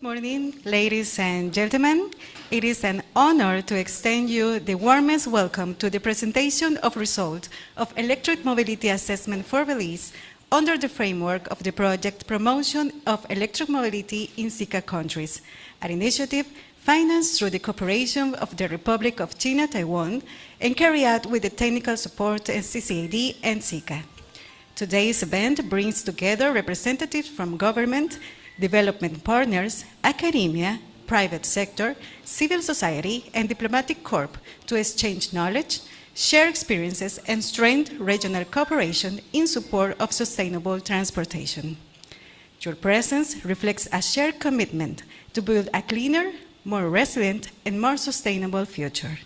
Good morning, ladies and gentlemen. It is an honor to extend you the warmest welcome to the presentation of results of electric mobility assessment for Belize under the framework of the project Promotion of Electric Mobility in SICA countries, an initiative financed through the cooperation of the Republic of China, Taiwan, and carried out with the technical support of CCAD and SICA. Today's event brings together representatives from government, development partners, academia, private sector, civil society, and diplomatic corps to exchange knowledge, share experiences, and strengthen regional cooperation in support of sustainable transportation. Your presence reflects a shared commitment to build a cleaner, more resilient, and more sustainable future.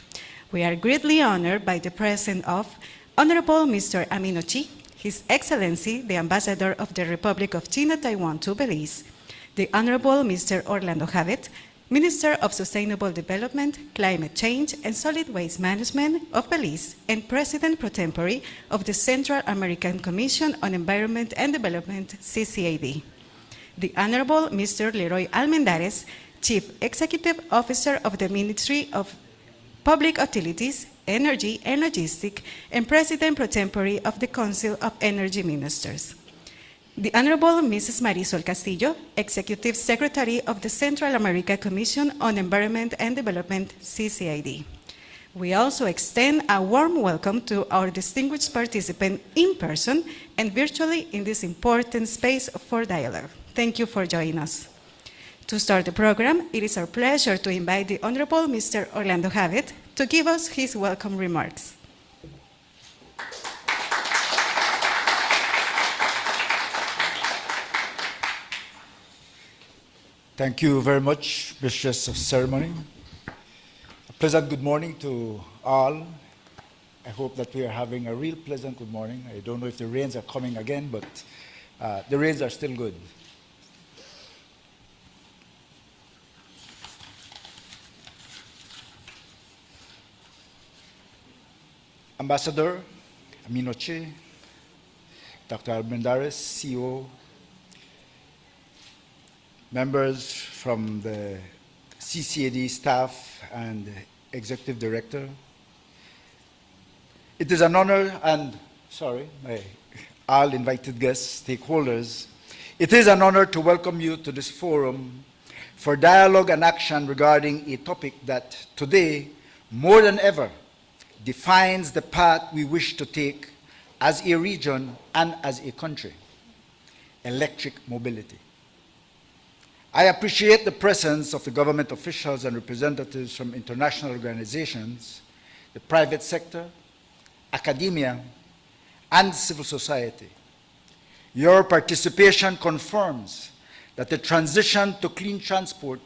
We are greatly honored by the presence of Honorable Mr. Aminochi, His Excellency, the Ambassador of the Republic of China, Taiwan to Belize, the Honorable Mr. Orlando Javet, Minister of Sustainable Development, Climate Change, and Solid Waste Management of Belize, and President Pro Tempore of the Central American Commission on Environment and Development, CCAD. The Honorable Mr. Leroy Almendares, Chief Executive Officer of the Ministry of Public Utilities, Energy and Logistics, and President Pro Tempore of the Council of Energy Ministers. The Honorable Mrs. Marisol Castillo, Executive Secretary of the Central America Commission on Environment and Development, CCAD. We also extend a warm welcome to our distinguished participants in person and virtually in this important space for dialogue. Thank you for joining us. To start the program, it is our pleasure to invite the Honorable Mr. Orlando Javet to give us his welcome remarks. Thank you very much, Mistress of Ceremony. A pleasant good morning to all. I hope that we are having a real pleasant good morning. I don't know if the rains are coming again, but the rains are still good. Ambassador Aminochi, Dr. Almendares, CEO, members from the CCAD staff and executive director. It is an honor and, all invited guests, stakeholders, it is an honor to welcome you to this forum for dialogue and action regarding a topic that today, more than ever, defines the path we wish to take as a region and as a country: electric mobility. I appreciate the presence of the government officials and representatives from international organizations, the private sector, academia, and civil society. Your participation confirms that the transition to clean transport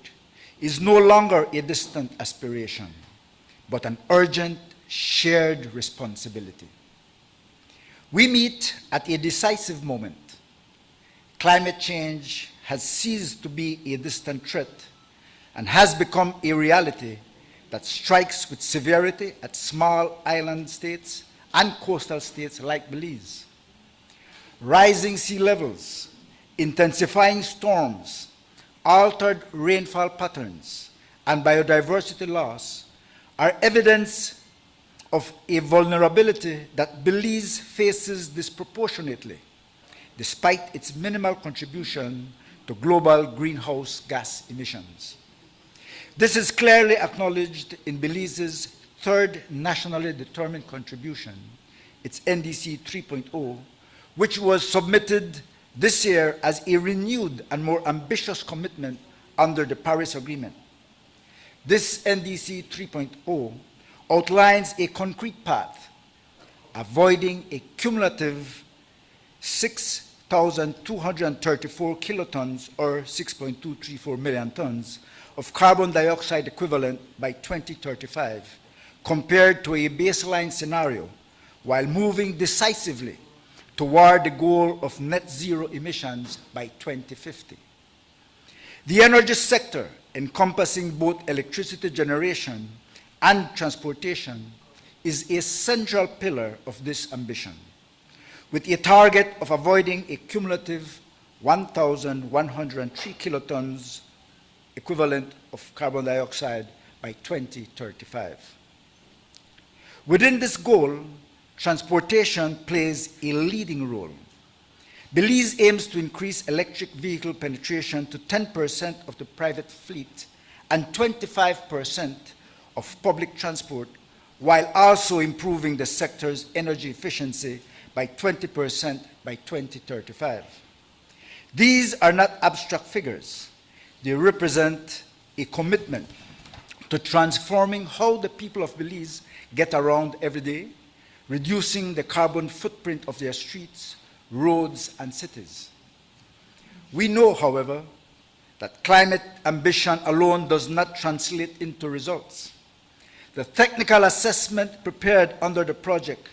is no longer a distant aspiration, but an urgent, shared responsibility. We meet at a decisive moment. Climate change has ceased to be a distant threat and has become a reality that strikes with severity at small island states and coastal states like Belize. Rising sea levels, intensifying storms, altered rainfall patterns, and biodiversity loss are evidence of a vulnerability that Belize faces disproportionately, despite its minimal contribution to global greenhouse gas emissions. This is clearly acknowledged in Belize's third nationally determined contribution, its NDC 3.0, which was submitted this year as a renewed and more ambitious commitment under the Paris Agreement. This NDC 3.0 outlines a concrete path, avoiding a cumulative 6,234 kilotons, or 6.234 million tons, of carbon dioxide equivalent by 2035, compared to a baseline scenario, while moving decisively toward the goal of net zero emissions by 2050. The energy sector, encompassing both electricity generation and transportation, is a central pillar of this ambition, with a target of avoiding a cumulative 1,103 kilotons equivalent of carbon dioxide by 2035. Within this goal, transportation plays a leading role. Belize aims to increase electric vehicle penetration to 10% of the private fleet and 25% of public transport, while also improving the sector's energy efficiency by 20% by 2035. These are not abstract figures. They represent a commitment to transforming how the people of Belize get around every day, reducing the carbon footprint of their streets, roads, and cities. We know, however, that climate ambition alone does not translate into results. The technical assessment prepared under the project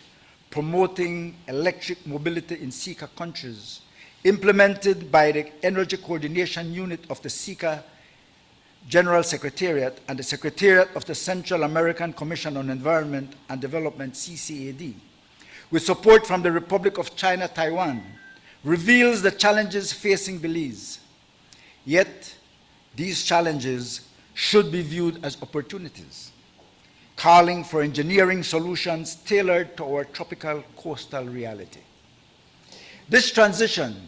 promoting electric mobility in SICA countries, implemented by the Energy Coordination Unit of the SICA General Secretariat and the Secretariat of the Central American Commission on Environment and Development, CCAD, with support from the Republic of China, Taiwan, reveals the challenges facing Belize. Yet, these challenges should be viewed as opportunities, calling for engineering solutions tailored to our tropical coastal reality. This transition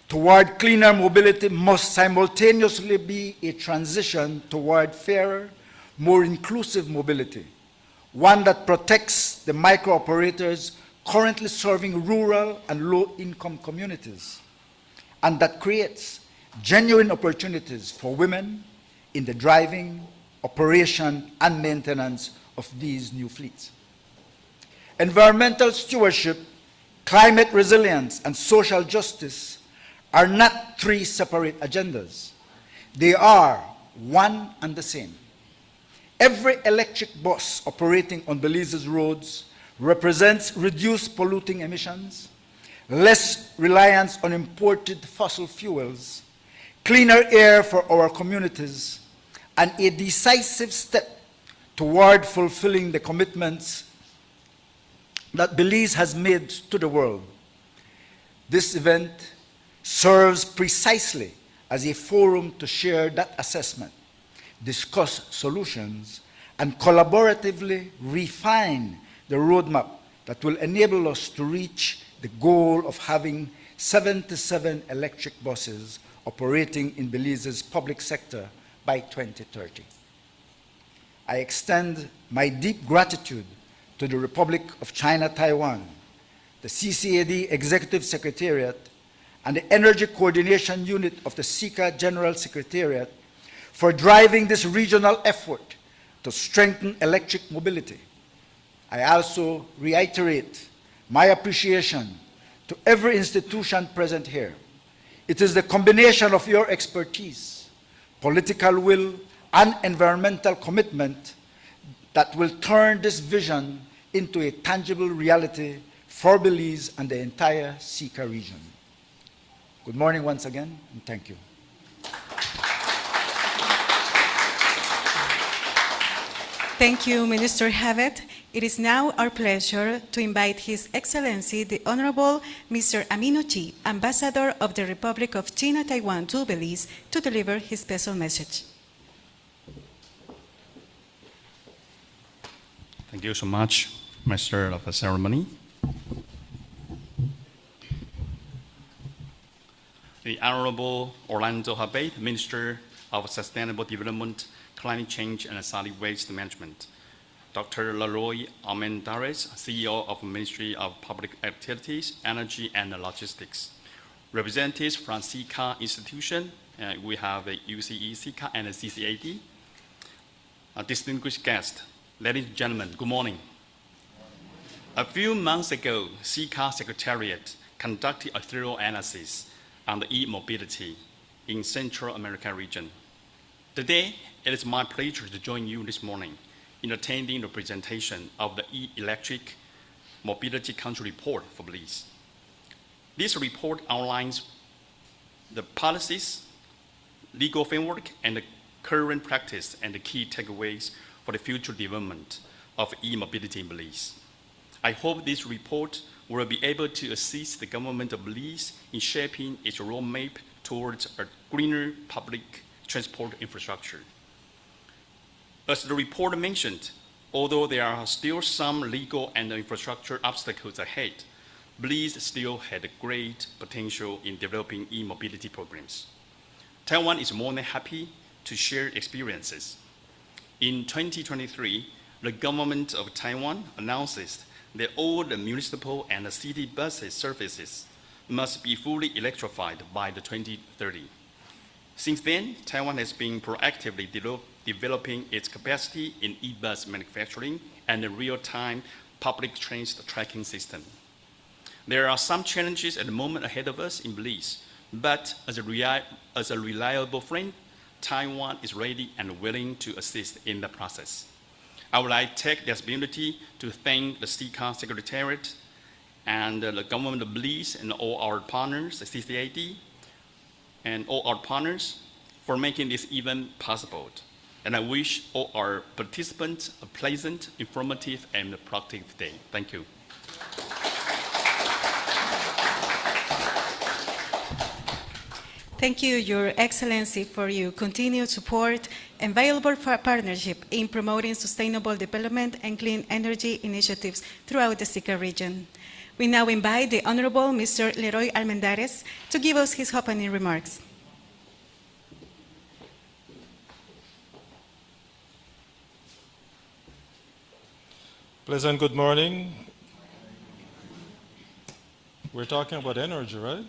toward cleaner mobility must simultaneously be a transition toward fairer, more inclusive mobility, one that protects the micro-operators currently serving rural and low-income communities, and that creates genuine opportunities for women in the driving, operation, and maintenance of these new fleets. Environmental stewardship, climate resilience, and social justice are not three separate agendas. They are one and the same. Every electric bus operating on Belize's roads represents reduced polluting emissions, less reliance on imported fossil fuels, cleaner air for our communities, and a decisive step toward fulfilling the commitments that Belize has made to the world. This event serves precisely as a forum to share that assessment, discuss solutions, and collaboratively refine the roadmap that will enable us to reach the goal of having 77 electric buses operating in Belize's public sector by 2030. I extend my deep gratitude to the Republic of China, Taiwan, the CCAD Executive Secretariat, and the Energy Coordination Unit of the SICA General Secretariat for driving this regional effort to strengthen electric mobility. I also reiterate my appreciation to every institution present here. It is the combination of your expertise, political will, and environmental commitment that will turn this vision into a tangible reality for Belize and the entire SICA region. Good morning once again, and thank you. Thank you, Minister Havet. It is now our pleasure to invite His Excellency, the Honorable Mr. Amino Chi, Ambassador of the Republic of China, Taiwan to Belize, to deliver his special message. Thank you so much, Master of the Ceremony. The Honorable Orlando Habate, Minister of Sustainable Development, Climate Change and Solid Waste Management. Dr. Leroy Armendariz, CEO of Ministry of Public Activities, Energy and Logistics. Representatives from SICA institution, we have UCE, SICA, and CCAD. Distinguished guests, ladies and gentlemen, good morning. A few months ago, SICA Secretariat conducted a thorough analysis on the e-mobility in Central America region. Today, it is my pleasure to join you this morning in attending the presentation of the E-Electric Mobility Country Report for Belize. This report outlines the policies, legal framework, and the current practice and the key takeaways for the future development of e-mobility in Belize. I hope this report will be able to assist the government of Belize in shaping its roadmap towards a greener public transport infrastructure. As the report mentioned, although there are still some legal and infrastructure obstacles ahead, Belize still had great potential in developing e-mobility programs. Taiwan is more than happy to share experiences. In 2023, the government of Taiwan announces that all the municipal and the city buses services must be fully electrified by the 2030. Since then, Taiwan has been proactively developing its capacity in e-bus manufacturing and a real-time public transit tracking system. There are some challenges at the moment ahead of us in Belize, but as a reliable friend, Taiwan is ready and willing to assist in the process. I would like to take this opportunity to thank the CCAR Secretariat and the government of Belize and all our partners, the CCAD, and all our partners for making this event possible. And I wish all our participants a pleasant, informative, and productive day. Thank you. Thank you, Your Excellency, for your continued support and valuable partnership in promoting sustainable development and clean energy initiatives throughout the Sika region. We now invite the Honorable Mr. Leroy Almendares to give us his opening remarks. Pleasant good morning. We're talking about energy, right?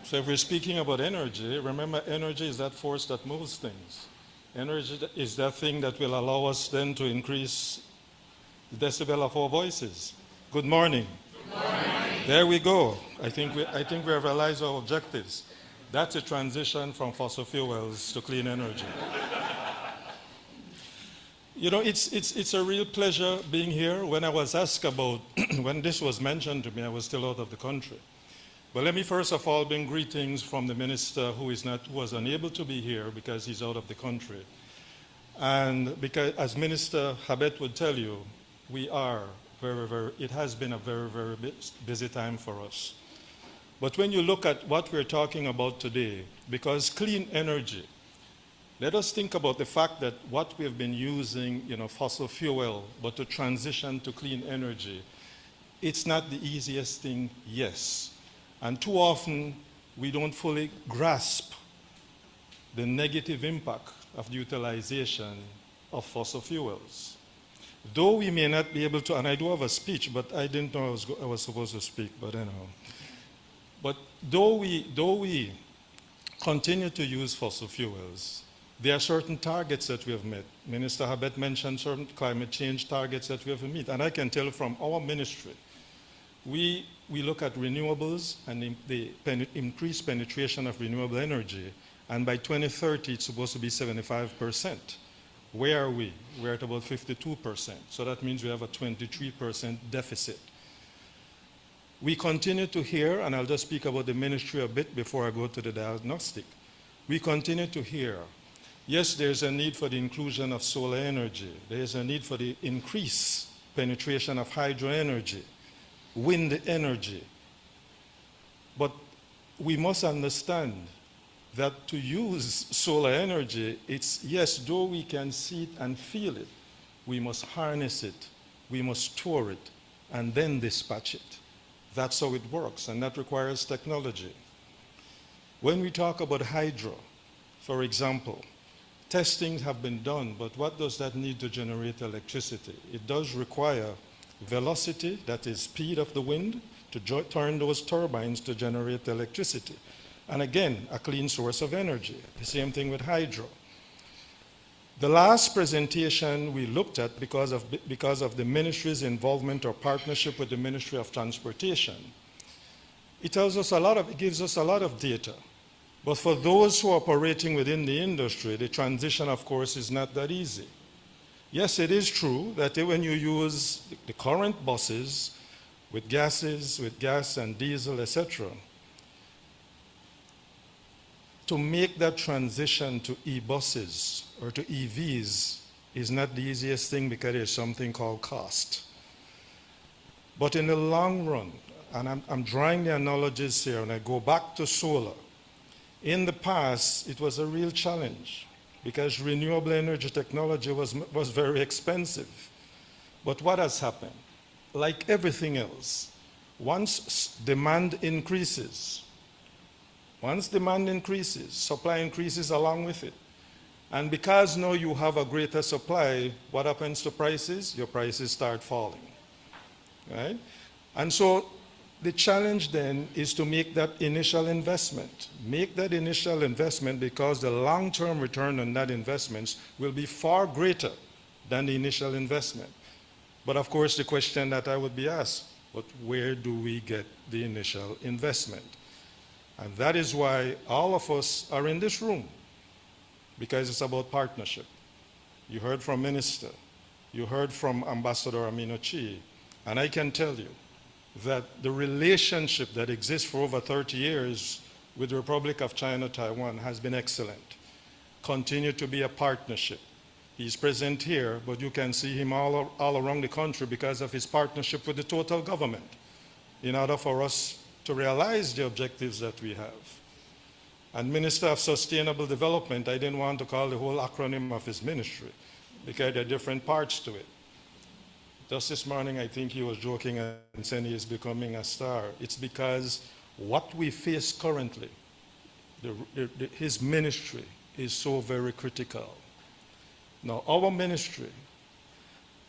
So if we're speaking about energy, remember energy is that force that moves things. Energy is that thing that will allow us then to increase the decibel of our voices. Good morning. Good morning. There we go. I think we have realized our objectives. That's a transition from fossil fuels to clean energy. You know, it's a real pleasure being here. When I was asked about, when this was mentioned to me, I was still out of the country. But let me first of all bring greetings from the minister who was unable to be here because he's out of the country. And because, as Minister Habet would tell you, it has been a very, very busy time for us. But when you look at what we're talking about today, because clean energy, let us think about the fact that what we've been using, fossil fuel, but to transition to clean energy, it's not the easiest thing, yes. And too often, we don't fully grasp the negative impact of the utilization of fossil fuels. Though we may not be able to, and I do have a speech, but I didn't know I was supposed to speak, but anyhow. But though we continue to use fossil fuels, there are certain targets that we have met. Minister Habet mentioned certain climate change targets that we have met. And I can tell from our ministry, we look at renewables and the increased penetration of renewable energy. And by 2030, it's supposed to be 75%. Where are we? We're at about 52%. So that means we have a 23% deficit. We continue to hear, and I'll just speak about the ministry a bit before I go to the diagnostic. We continue to hear, yes, there's a need for the inclusion of solar energy. There's a need for the increased penetration of hydro energy, wind energy. But we must understand that to use solar energy, it's, yes, though we can see it and feel it, we must harness it, we must store it, and then dispatch it. That's how it works, and that requires technology. When we talk about hydro, for example, testings have been done, but what does that need to generate electricity? It does require velocity, that is speed of the wind, to turn those turbines to generate electricity. And again, a clean source of energy. The same thing with hydro. The last presentation we looked at, because of the ministry's involvement or partnership with the Ministry of Transportation, it gives us a lot of data. But for those who are operating within the industry, the transition, of course, is not that easy. Yes, it is true that when you use the current buses with gas and diesel, etc., to make that transition to e-buses or to EVs is not the easiest thing because there's something called cost. But in the long run, and I'm drawing the analogies here, and I go back to solar, In the past, it was a real challenge because renewable energy technology was very expensive. But what has happened? Like everything else, once demand increases, supply increases along with it. And because now you have a greater supply, what happens to prices? Your prices start falling, right? And so the challenge then is to make that initial investment. Make that initial investment because the long-term return on that investment will be far greater than the initial investment. But of course, the question that I would be asked, but where do we get the initial investment? And that is why all of us are in this room, because it's about partnership. You heard from Minister, you heard from Ambassador Amino Chi, and I can tell you that the relationship that exists for over 30 years with the Republic of China, Taiwan has been excellent. Continue to be a partnership. He's present here, but you can see him all around the country because of his partnership with the total government in order for us to realize the objectives that we have. And Minister of Sustainable Development, I didn't want to call the whole acronym of his ministry because there are different parts to it. Just this morning, I think he was joking and saying he is becoming a star. It's because what we face currently, his ministry is so very critical. Now, our ministry,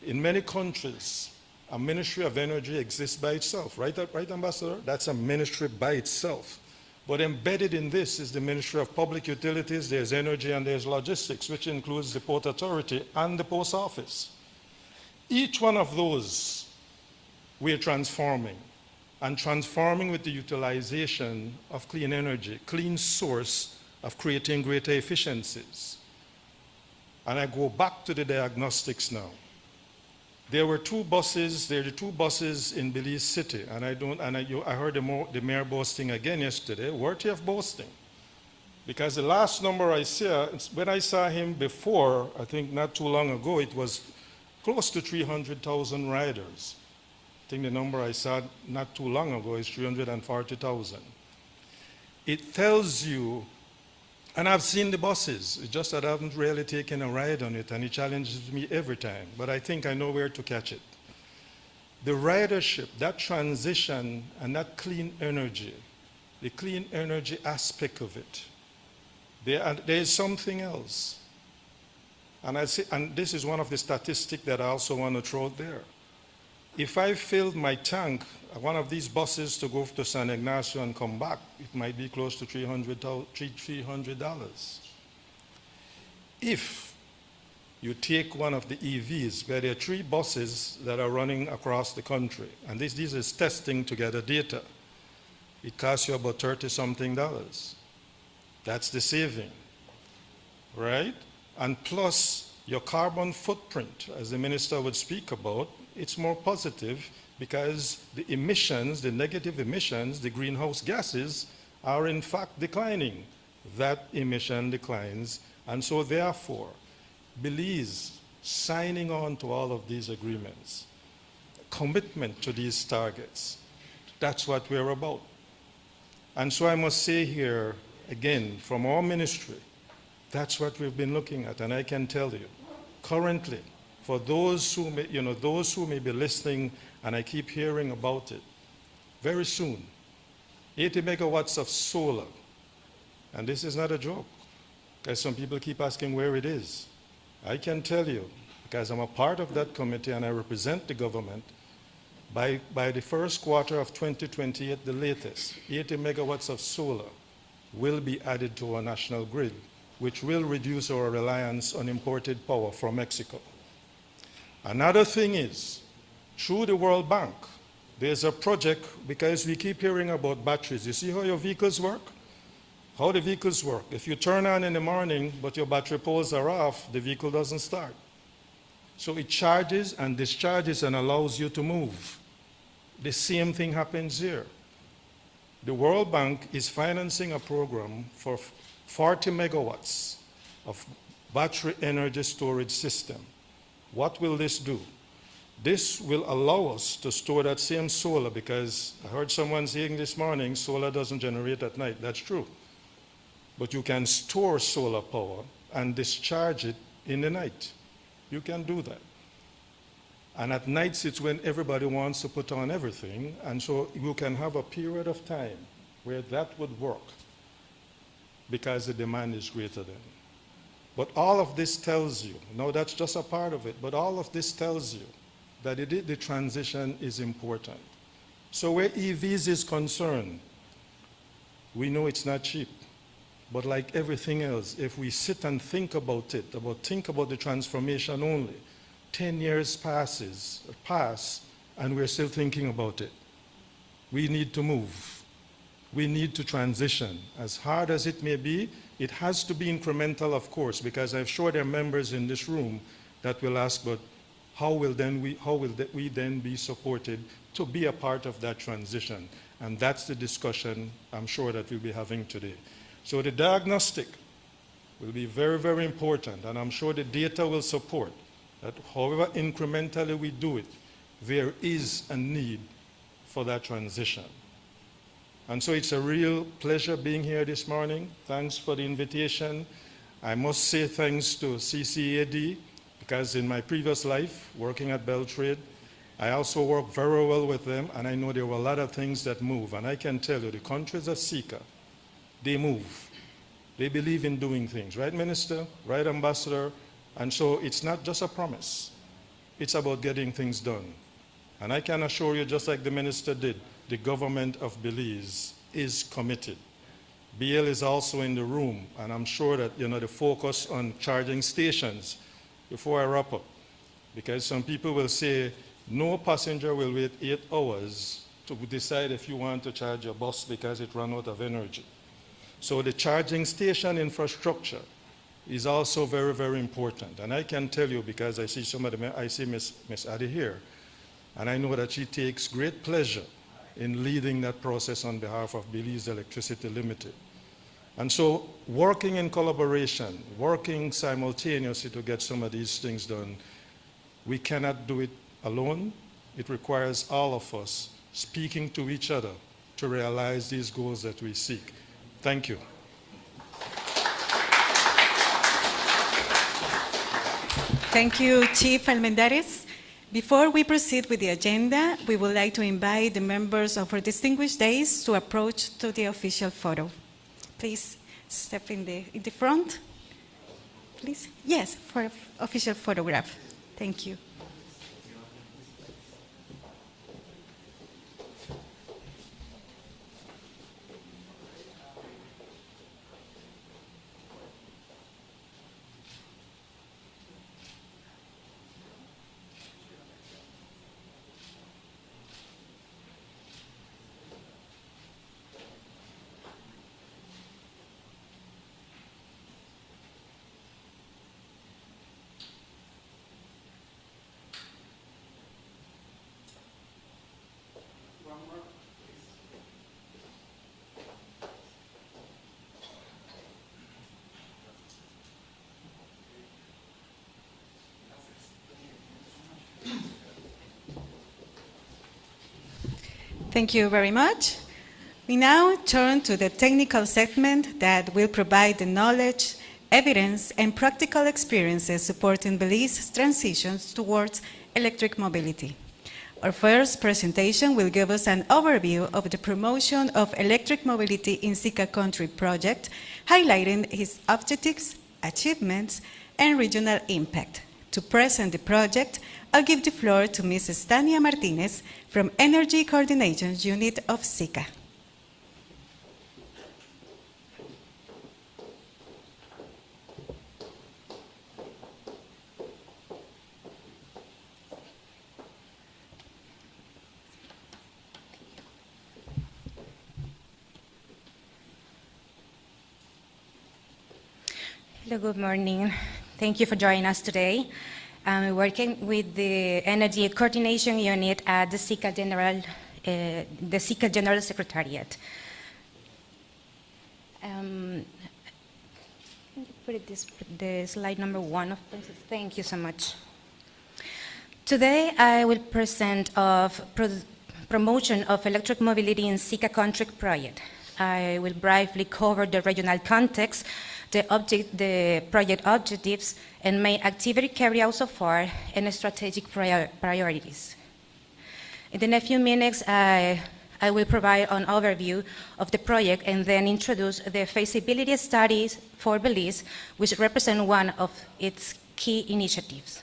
in many countries, a Ministry of Energy exists by itself, right, Ambassador? That's a ministry by itself. But embedded in this is the Ministry of Public Utilities, there's energy and there's logistics, which includes the Port Authority and the Post Office. Each one of those we're transforming, and transforming with the utilization of clean energy, clean source of creating greater efficiencies. And I go back to the diagnostics now. There were two buses in Belice City, and I heard the mayor boasting again yesterday, worthy of boasting. Because the last number I saw, when I saw him before, I think not too long ago, it was close to 300,000 riders. I think the number I saw not too long ago is 340,000. It tells you, and I've seen the buses, it's just that I haven't really taken a ride on it, and it challenges me every time, but I think I know where to catch it. The ridership, that transition, and that clean energy, the clean energy aspect of it, there is something else. And this is one of the statistics that I also want to throw out there. If I filled my tank, one of these buses to go to San Ignacio and come back, it might be close to $300. If you take one of the EVs, where there are 3 buses that are running across the country, and this is testing to gather data, it costs you about $30-something. That's the saving, right? And plus, your carbon footprint, as the minister would speak about, it's more positive because the emissions, the negative emissions, the greenhouse gases are in fact declining. That emission declines, and so therefore, Belize signing on to all of these agreements, commitment to these targets, that's what we're about. And so I must say here, again, from our ministry, that's what we've been looking at, and I can tell you, currently, for those who may, those who may be listening, and I keep hearing about it, very soon, 80 megawatts of solar, and this is not a joke, because some people keep asking where it is. I can tell you, because I'm a part of that committee and I represent the government, by the first quarter of 2028, at the latest, 80 megawatts of solar will be added to our national grid, which will reduce our reliance on imported power from Mexico. Another thing is, through the World Bank, there's a project, because we keep hearing about batteries. You see how your vehicles work? How the vehicles work. If you turn on in the morning, but your battery poles are off, the vehicle doesn't start. So it charges and discharges and allows you to move. The same thing happens here. The World Bank is financing a program for 40 megawatts of battery energy storage system. What will this do? This will allow us to store that same solar, because I heard someone saying this morning, solar doesn't generate at night. That's true. but you can store solar power and discharge it in the night. You can do that. And at nights, it's when everybody wants to put on everything, and so you can have a period of time where that would work because the demand is greater then. But all of this tells you, no, that's just a part of it, but all of this tells you that the transition is important. So where EVs is concerned, we know it's not cheap. But like everything else, if we sit and think about it, think about the transformation only, 10 years pass, and we're still thinking about it. We need to move. We need to transition. As hard as it may be, it has to be incremental, of course, because I'm sure there are members in this room that will ask, but how will we then be supported to be a part of that transition? And that's the discussion I'm sure that we'll be having today. So the diagnostic will be very, very important, and I'm sure the data will support that however incrementally we do it, there is a need for that transition. And so it's a real pleasure being here this morning. Thanks for the invitation. I must say thanks to CCAD, because in my previous life, working at Beltrade, I also worked very well with them, and I know there were a lot of things that move. And I can tell you, the countries of Sika, they move. They believe in doing things, right, Minister? Right, Ambassador? And so it's not just a promise. It's about getting things done. And I can assure you, just like the Minister did, the government of Belize is committed. BL is also in the room, and I'm sure that, the focus on charging stations, before I wrap up, because some people will say, no passenger will wait 8 hours to decide if you want to charge your bus because it ran out of energy. So the charging station infrastructure is also very, very important. And I can tell you, because I see I see Miss Addy here, and I know that she takes great pleasure in leading that process on behalf of Belize Electricity Limited. And so working in collaboration, working simultaneously to get some of these things done, we cannot do it alone. It requires all of us speaking to each other to realize these goals that we seek. Thank you. Thank you, Chief Almendares. Before we proceed with the agenda, we would like to invite the members of our distinguished days to approach to the official photo. Please step in the front. Please. Yes, for official photograph. Thank you. Thank you very much. We now turn to the technical segment that will provide the knowledge, evidence, and practical experiences supporting Belize's transitions towards electric mobility. Our first presentation will give us an overview of the promotion of electric mobility in Sika Country project, highlighting its objectives, achievements, and regional impact. To present the project, I'll give the floor to Mrs. Tania Martinez from Energy Coordination Unit of Sika. Hello, good morning. Thank you for joining us today. I'm working with the Energy Coordination Unit at the Sika General Secretariat. Put the slide number 1 of thank you so much. Today I will present of promotion of electric mobility in Sika Country project. I will briefly cover the regional context, the project objectives, and main activity carried out so far, and strategic priorities. In the next few minutes, I will provide an overview of the project and then introduce the feasibility studies for Belize, which represent one of its key initiatives.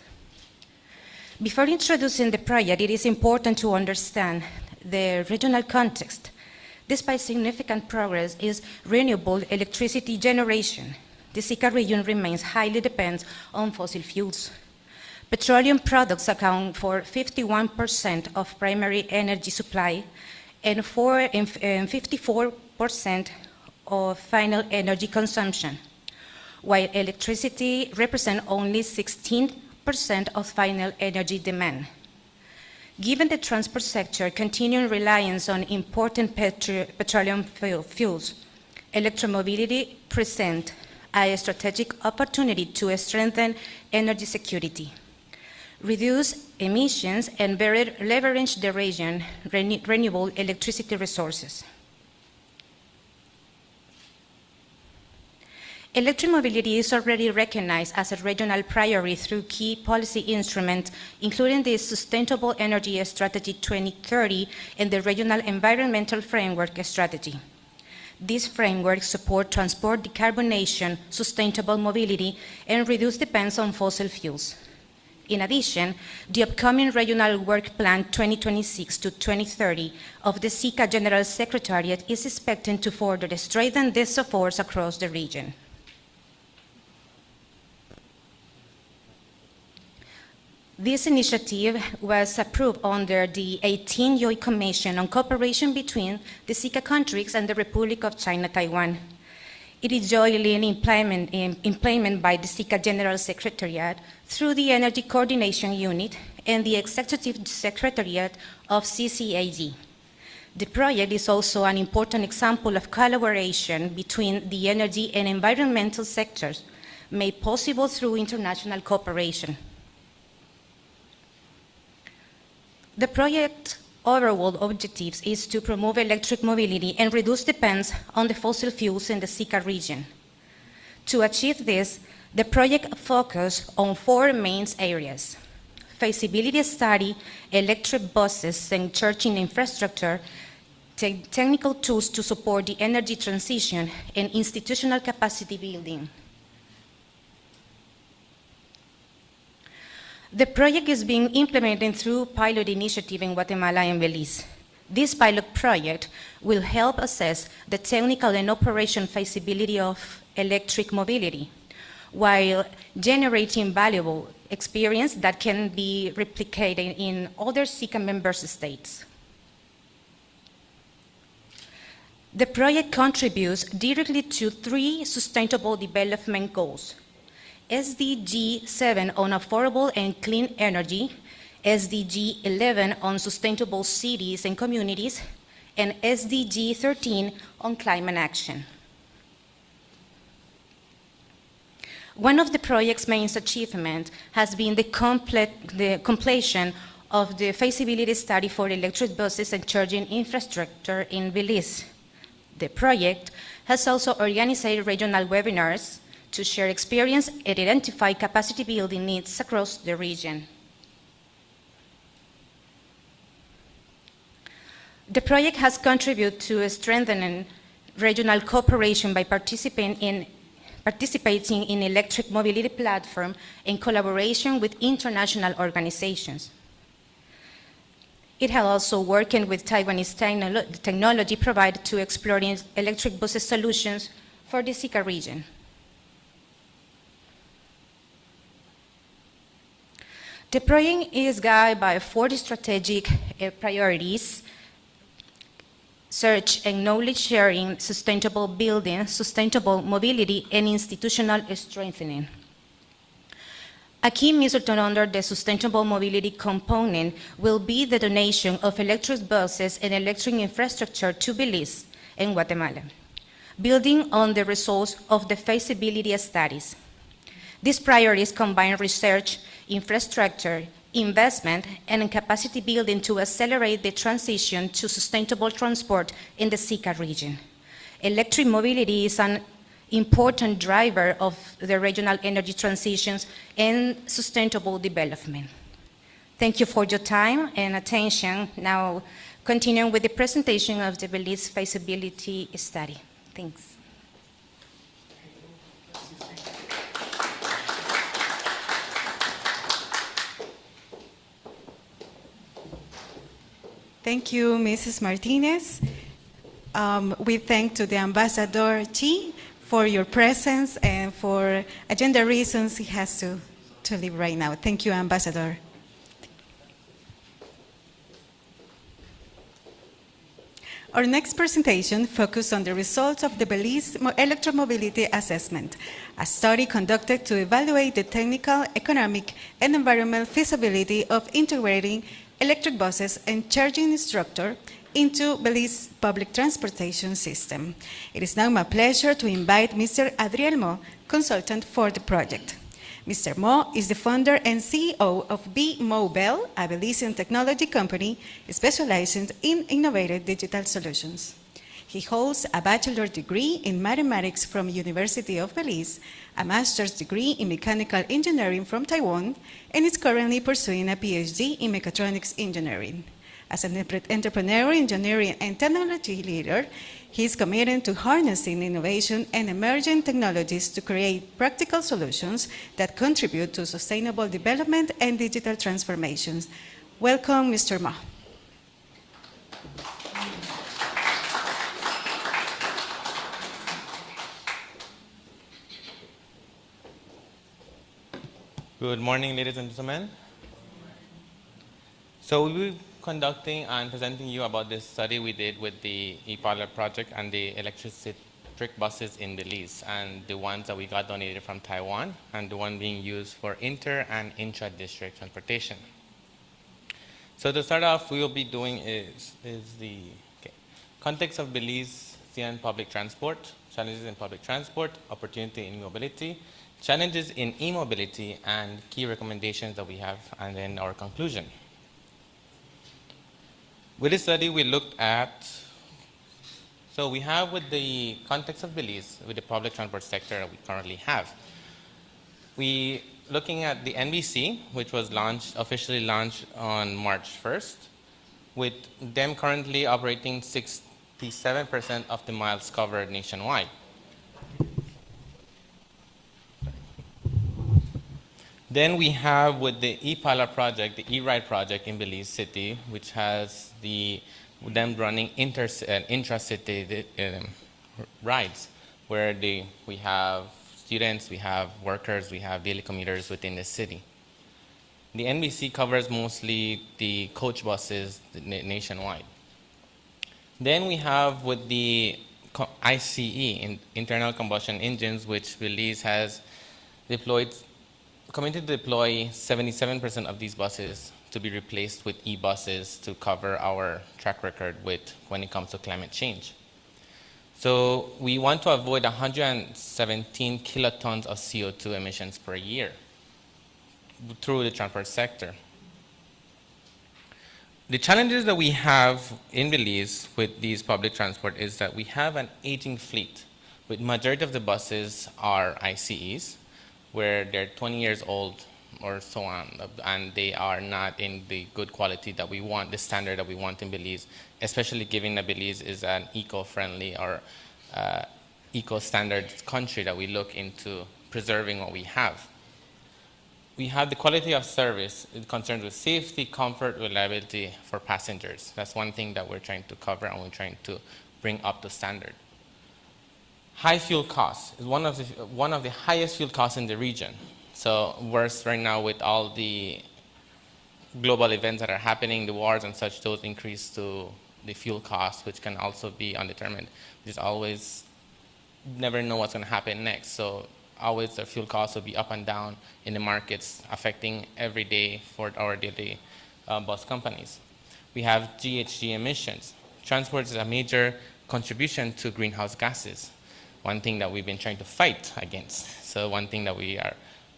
Before introducing the project, it is important to understand the regional context. Despite significant progress in renewable electricity generation, the Sica region remains highly dependent on fossil fuels. Petroleum products account for 51% of primary energy supply and 54% of final energy consumption, while electricity represents only 16% of final energy demand. Given the transport sector continuing reliance on important petroleum fuels, electromobility presents a strategic opportunity to strengthen energy security, reduce emissions, and better leverage the region's renewable electricity resources. Electromobility is already recognized as a regional priority through key policy instruments, including the Sustainable Energy Strategy 2030 and the Regional Environmental Framework Strategy. These frameworks support transport decarbonation, sustainable mobility, and reduce dependence on fossil fuels. In addition, the upcoming Regional Work Plan 2026 to 2030 of the Sica General Secretariat is expected to further strengthen these efforts across the region. This initiative was approved under the 18th Joint Commission on Cooperation between the Sica countries and the Republic of China, Taiwan. It is jointly implemented by the Sica General Secretariat through the Energy Coordination Unit and the Executive Secretariat of CCAG. The project is also an important example of collaboration between the energy and environmental sectors, made possible through international cooperation. The project's overall objectives is to promote electric mobility and reduce dependence on the fossil fuels in the Sica region. To achieve this, the project focused on 4 main areas: feasibility study, electric buses and charging infrastructure, technical tools to support the energy transition, and institutional capacity building. The project is being implemented through pilot initiative in Guatemala and Belize. This pilot project will help assess the technical and operation feasibility of electric mobility, while generating valuable experience that can be replicated in other Sica member states. The project contributes directly to 3 sustainable development goals: SDG 7 on affordable and clean energy, SDG 11 on sustainable cities and communities, and SDG 13 on climate action. One of the project's main achievements has been the completion of the feasibility study for electric buses and charging infrastructure in Belize. The project has also organized regional webinars to share experience and identify capacity building needs across the region. The project has contributed to strengthening regional cooperation by participating in electric mobility platform in collaboration with international organizations. It has also worked with Taiwanese technology provided to exploring electric bus solutions for the Sica region. The project is guided by 4 strategic priorities: search and knowledge sharing, sustainable building, sustainable mobility, and institutional strengthening. A key milestone under the sustainable mobility component will be the donation of electric buses and electric infrastructure to Belize and Guatemala, building on the results of the feasibility studies. These priorities combine research, infrastructure, investment, and capacity building to accelerate the transition to sustainable transport in the Sica region. Electric mobility is an important driver of the regional energy transitions and sustainable development. Thank you for your time and attention. Now, continuing with the presentation of the Belize feasibility study. Thanks. Thank you, Mrs. Martinez. We thank to the Ambassador Chi for your presence and for agenda reasons he has to leave right now. Thank you, Ambassador. Our next presentation focused on the results of the Belize Electromobility Assessment, a study conducted to evaluate the technical, economic, and environmental feasibility of integrating electric buses and charging structure into Belize public transportation system. It is now my pleasure to invite Mr. Adriel Mo, consultant for the project. Mr. Mo is the founder and CEO of B-Mobile, a Belizean technology company specializing in innovative digital solutions. He holds a bachelor's degree in mathematics from University of Belize, a master's degree in mechanical engineering from Taiwan, and is currently pursuing a PhD in mechatronics engineering. As an entrepreneur, engineering, and technology leader, he is committed to harnessing innovation and emerging technologies to create practical solutions that contribute to sustainable development and digital transformations. Welcome, Mr. Ma. Good morning, ladies and gentlemen. So we will be conducting and presenting you about this study we did with the e-pilot project and the electric buses in Belize, and the ones that we got donated from Taiwan, and the one being used for inter and intra-district transportation. So to start off, we will be doing is the context of Belizean public transport, challenges in public transport, opportunity in mobility, challenges in e-mobility, and key recommendations that we have, and then our conclusion. With this study, we looked at, so we have with the context of Belize, with the public transport sector that we currently have. We looking at the NBC, which was officially launched on March 1st, with them currently operating 67% of the miles covered nationwide. Then we have with the e-pilot project, the e-ride project in Belize City, which has them running intra-city rides, where we have students, we have workers, we have daily commuters within the city. The NBC covers mostly the coach buses nationwide. Then we have with the ICE, internal combustion engines, which Belize has committed to deploy 77% of these buses to be replaced with e-buses to cover our track record when it comes to climate change. So we want to avoid 117 kilotons of CO2 emissions per year through the transport sector. The challenges that we have in Belize with these public transport is that we have an aging fleet, with majority of the buses are ICEs, where they're 20 years old or so on, and they are not in the good quality that we want, the standard that we want in Belize, especially given that Belize is an eco-friendly or eco-standard country that we look into preserving what we have. We have the quality of service concerned with safety, comfort, reliability for passengers. That's one thing that we're trying to cover and we're trying to bring up to standard. High fuel costs is one of the highest fuel costs in the region. So worse right now with all the global events that are happening, the wars and such, those increase to the fuel costs, which can also be undetermined. There's always never know what's going to happen next. So always the fuel costs will be up and down in the markets, affecting every day for our daily bus companies. We have GHG emissions. Transport is a major contribution to greenhouse gases. One thing that we've been trying to fight against. So one thing that we are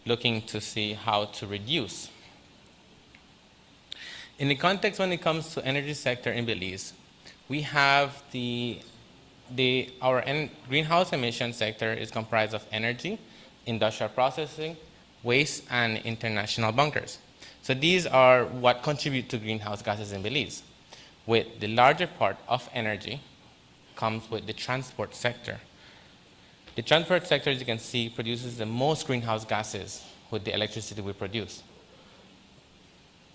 looking to see how to reduce. In the context when it comes to energy sector in Belize, we have our greenhouse emission sector is comprised of energy, industrial processing, waste, and international bunkers. So these are what contribute to greenhouse gases in Belize. With the larger part of energy comes with the transport sector. The transport sector, as you can see, produces the most greenhouse gases with the electricity we produce.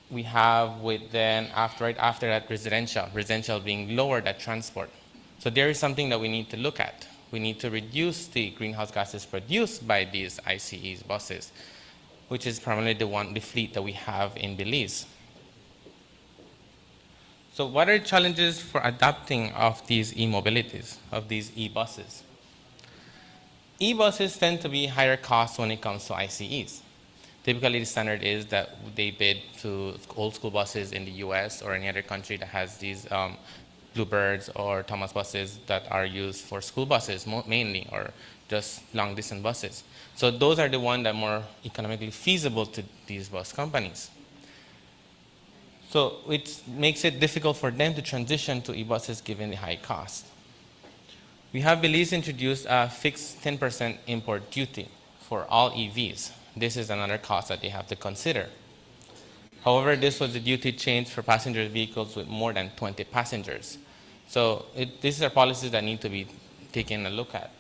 We have right after that residential being lower than transport. So there is something that we need to look at. We need to reduce the greenhouse gases produced by these ICEs buses, which is primarily the fleet that we have in Belize. So what are the challenges for adopting of these e-mobilities, of these e-buses? E-buses tend to be higher cost when it comes to ICEs. Typically, the standard is that they bid to old school buses in the US or any other country that has these Bluebirds or Thomas buses that are used for school buses mainly, or just long distance buses. So those are the ones that are more economically feasible to these bus companies. So it makes it difficult for them to transition to e-buses given the high cost. We have Belize introduced a fixed 10% import duty for all EVs. This is another cost that they have to consider. However, this was the duty change for passenger vehicles with more than 20 passengers. So these are policies that need to be taken a look at.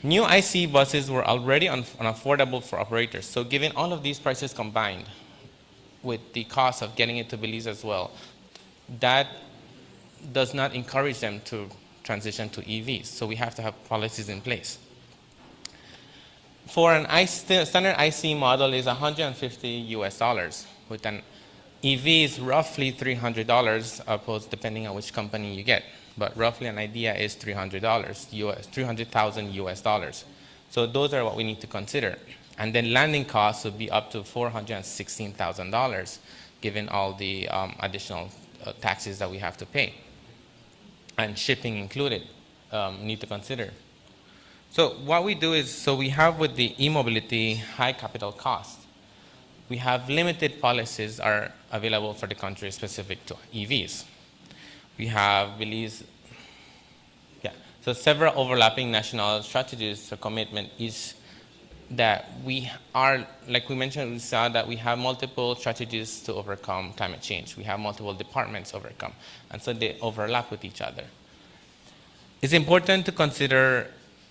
New IC buses were already unaffordable for operators. So given all of these prices combined with the cost of getting it to Belize as well, that does not encourage them to transition to EVs. So we have to have policies in place. For an standard IC model is $150 US, with an EV is roughly $300, opposed depending on which company you get. But roughly an idea is $300,000 US. So those are what we need to consider. And then landing costs would be up to $416,000, given all the additional taxes that we have to pay. And shipping included, need to consider. So what we do is, so we have with the e-mobility high capital cost. We have limited policies are available for the country specific to EVs. We have Belize, so several overlapping national strategies for commitment is that we are, like we mentioned, we saw that we have multiple strategies to overcome climate change. We have multiple departments to overcome, and so they overlap with each other. It's important to consider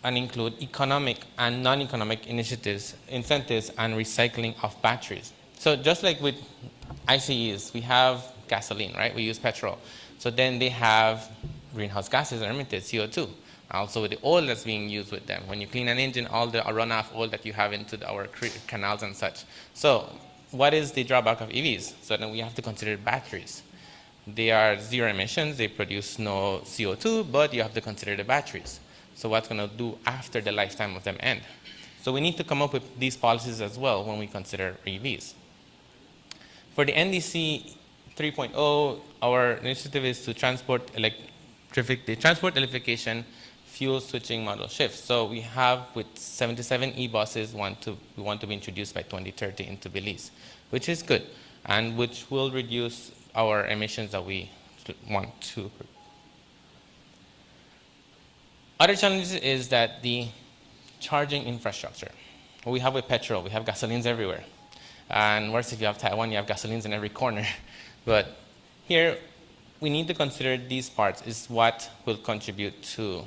and include economic and non-economic initiatives, incentives, and recycling of batteries. So just like with ICEs, we have gasoline, right? We use petrol. So then they have greenhouse gases are emitted, CO2. Also with the oil that's being used with them. When you clean an engine, all the runoff oil that you have into our canals and such. So what is the drawback of EVs? So then we have to consider batteries. They are zero emissions, they produce no CO2, but you have to consider the batteries. So what's going to do after the lifetime of them end? So we need to come up with these policies as well when we consider EVs. For the NDC 3.0, our initiative is to transport electrification, fuel switching model shifts. So we have with 77 e-buses, we want to be introduced by 2030 into Belize, which is good, and which will reduce our emissions that we want to. Other challenges is that the charging infrastructure. We have with petrol, we have gasolines everywhere. And worse if you have Taiwan, you have gasolines in every corner. But here, we need to consider these parts is what will contribute to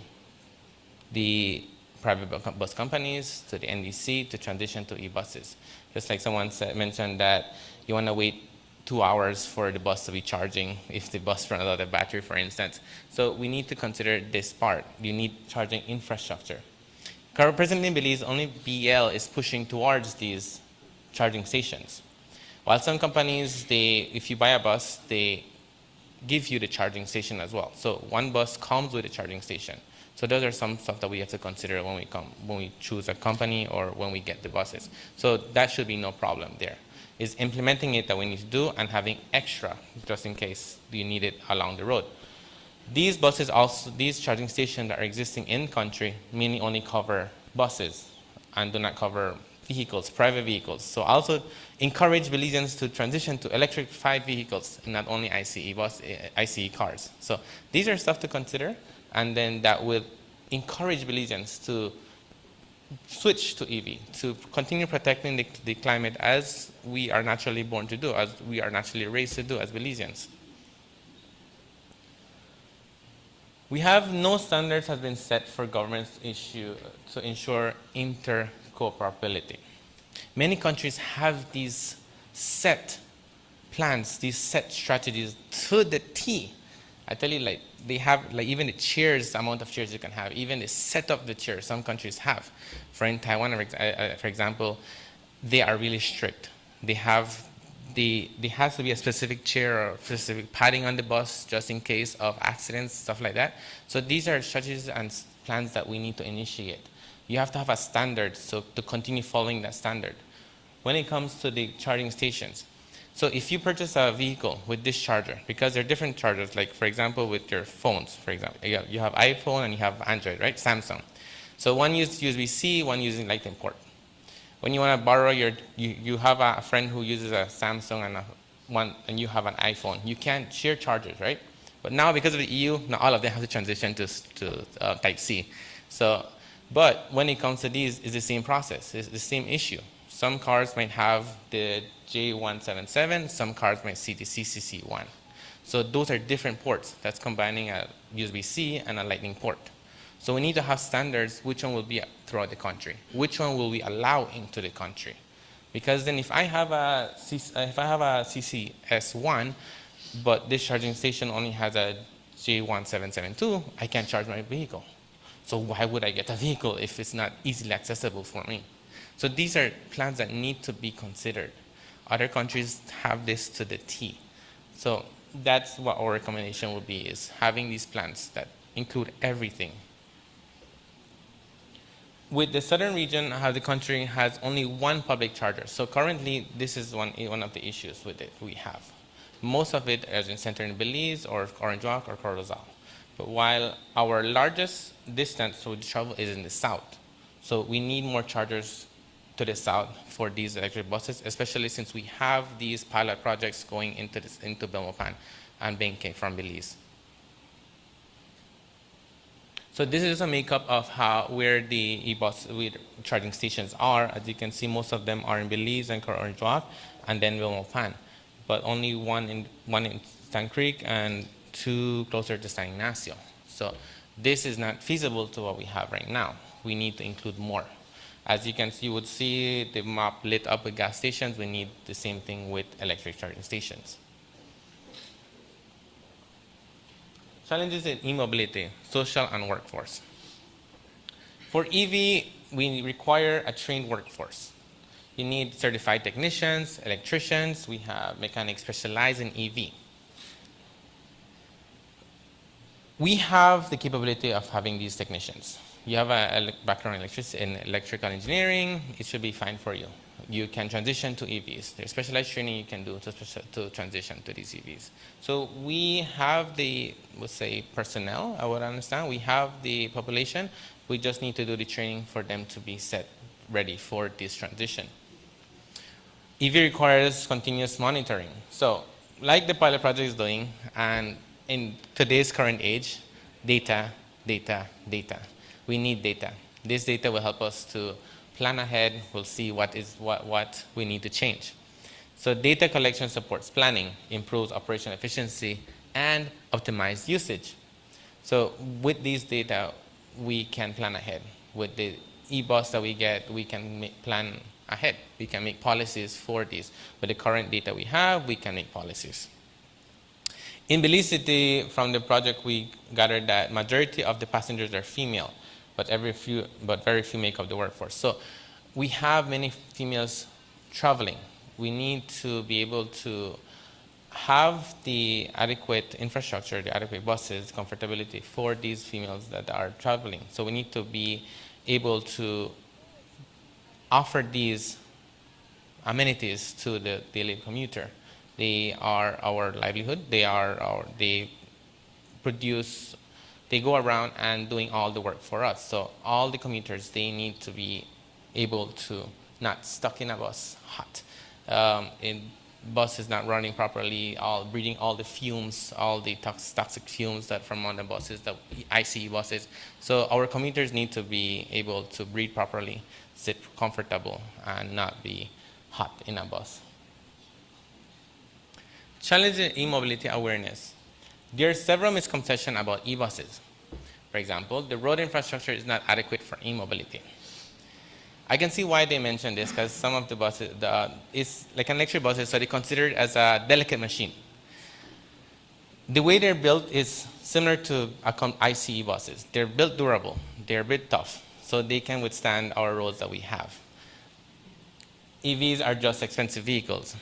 the private bus companies, to the NDC, to transition to e-buses. Just like someone mentioned that you want to wait 2 hours for the bus to be charging if the bus runs out of battery, for instance. So we need to consider this part. You need charging infrastructure. Presently in Belize, only BL is pushing towards these charging stations. While some companies, if you buy a bus, they give you the charging station as well. So one bus comes with a charging station. So those are some stuff that we have to consider when we choose a company or when we get the buses. So that should be no problem there. Is implementing it that we need to do and having extra just in case you need it along the road. These buses also, these charging stations that are existing in country mainly only cover buses and do not cover vehicles, private vehicles. So also encourage Belizeans to transition to electrified vehicles, not only ICE cars. So these are stuff to consider, and then that will encourage Belizeans to switch to EV, to continue protecting the climate as we are naturally born to do, as we are naturally raised to do as Belizeans. We have no standards have been set for governments to ensure interoperability. Many countries have these set plans, these set strategies to the T. I tell you, like, they have, like, even the chairs, the amount of chairs you can have, even the set of the chairs, some countries have. In Taiwan, for example, they are really strict. There has to be a specific chair or specific padding on the bus just in case of accidents, stuff like that. So these are strategies and plans that we need to initiate. You have to have a standard so to continue following that standard. When it comes to the charging stations, so if you purchase a vehicle with this charger, because there are different chargers, like for example with your phones, for example, you have iPhone and you have Android, right? Samsung. So one uses USB-C, one using Lightning port. When you want to borrow you have a friend who uses a Samsung and you have an iPhone, you can't share chargers, right? But now because of the EU, now all of them have to transition to Type-C. So, but when it comes to these, it's the same process, it's the same issue. Some cars might have the J177, some cars might see the CCC1. So those are different ports. That's combining a USB-C and a Lightning port. So we need to have standards, which one will be throughout the country? Which one will we allow into the country? Because then if I have a CCS1, but this charging station only has a J1772, I can't charge my vehicle. So why would I get a vehicle if it's not easily accessible for me? So these are plans that need to be considered. Other countries have this to the T. So that's what our recommendation would be, is having these plans that include everything. With the southern region, how the country has only one public charger. So currently, this is one of the issues with it we have. Most of it is centered in Belize or Orange Walk or Corozal. But while our largest distance to travel is in the south, so we need more chargers to the south for these electric buses, especially since we have these pilot projects going into Belmopan and Benke from Belize. So this is a makeup of where the e-bus charging stations are. As you can see, most of them are in Belize and Orange Walk, and then Belmopan. But only one in Stan Creek and two closer to San Ignacio. So this is not feasible to what we have right now. We need to include more. As you can see, you would see the map lit up with gas stations. We need the same thing with electric charging stations. Challenges in e-mobility, social and workforce. For EV, we require a trained workforce. You need certified technicians, electricians. We have mechanics specialized in EV. We have the capability of having these technicians. You have a background in electrical engineering, it should be fine for you. You can transition to EVs. There's specialized training you can do to transition to these EVs. So we have the, let's say, personnel, I would understand. We have the population. We just need to do the training for them to be set ready for this transition. EV requires continuous monitoring. So like the pilot project is doing, and in today's current age, data. We need data. This data will help us to plan ahead. We'll see what we need to change. So data collection supports planning, improves operational efficiency, and optimized usage. So with these data, we can plan ahead. With the e-bus that we get, we can plan ahead. We can make policies for these. With the current data we have, we can make policies. In Belice, from the project, we gathered that majority of the passengers are female, but very few make up the workforce. So we have many females traveling. We need to be able to have the adequate infrastructure, the adequate buses, comfortability for these females that are traveling. So we need to be able to offer these amenities to the daily commuter. They are our livelihood. They go around and doing all the work for us. So all the commuters, they need to be able to not stuck in a bus hot. bus is not running properly, breathing all the fumes, all the toxic fumes that from on the buses, the ICE buses. So our commuters need to be able to breathe properly, sit comfortable, and not be hot in a bus. Challenge in e-mobility awareness. There are several misconceptions about e-buses. For example, the road infrastructure is not adequate for e-mobility. I can see why they mention this, because some of the buses, it's like an electric buses, so they consider it as a delicate machine. The way they're built is similar to ICE buses. They're built durable, they're a bit tough, so they can withstand our roads that we have. EVs are just expensive vehicles.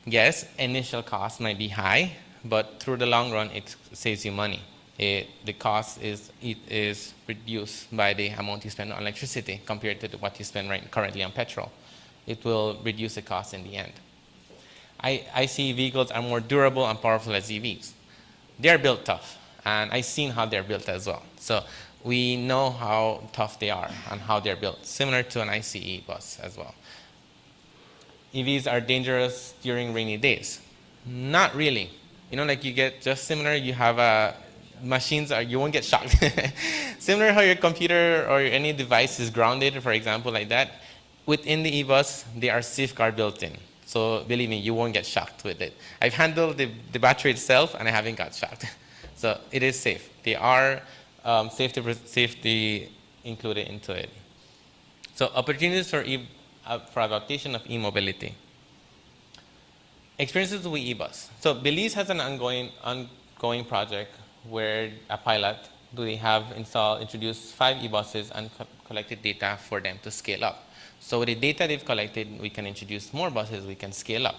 Yes, initial cost might be high, but through the long run, it saves you money. The cost is reduced by the amount you spend on electricity compared to what you spend currently on petrol. It will reduce the cost in the end. ICE vehicles are more durable and powerful as EVs. They're built tough, and I've seen how they're built as well. So we know how tough they are and how they're built, similar to an ICE bus as well. EVs are dangerous during rainy days. Not really. You know, like you get just similar, you have machines, you won't get shocked. Similar how your computer or any device is grounded, for example, like that. Within the e-bus, they are safeguard built in. So believe me, you won't get shocked with it. I've handled the battery itself, and I haven't got shocked. So it is safe. They are safety included into it. So opportunities for adaptation of e-mobility. Experiences with e-bus. So Belize has an ongoing project where a pilot, they have introduced 5 e-buses and collected data for them to scale up. So with the data they've collected, we can introduce more buses, we can scale up.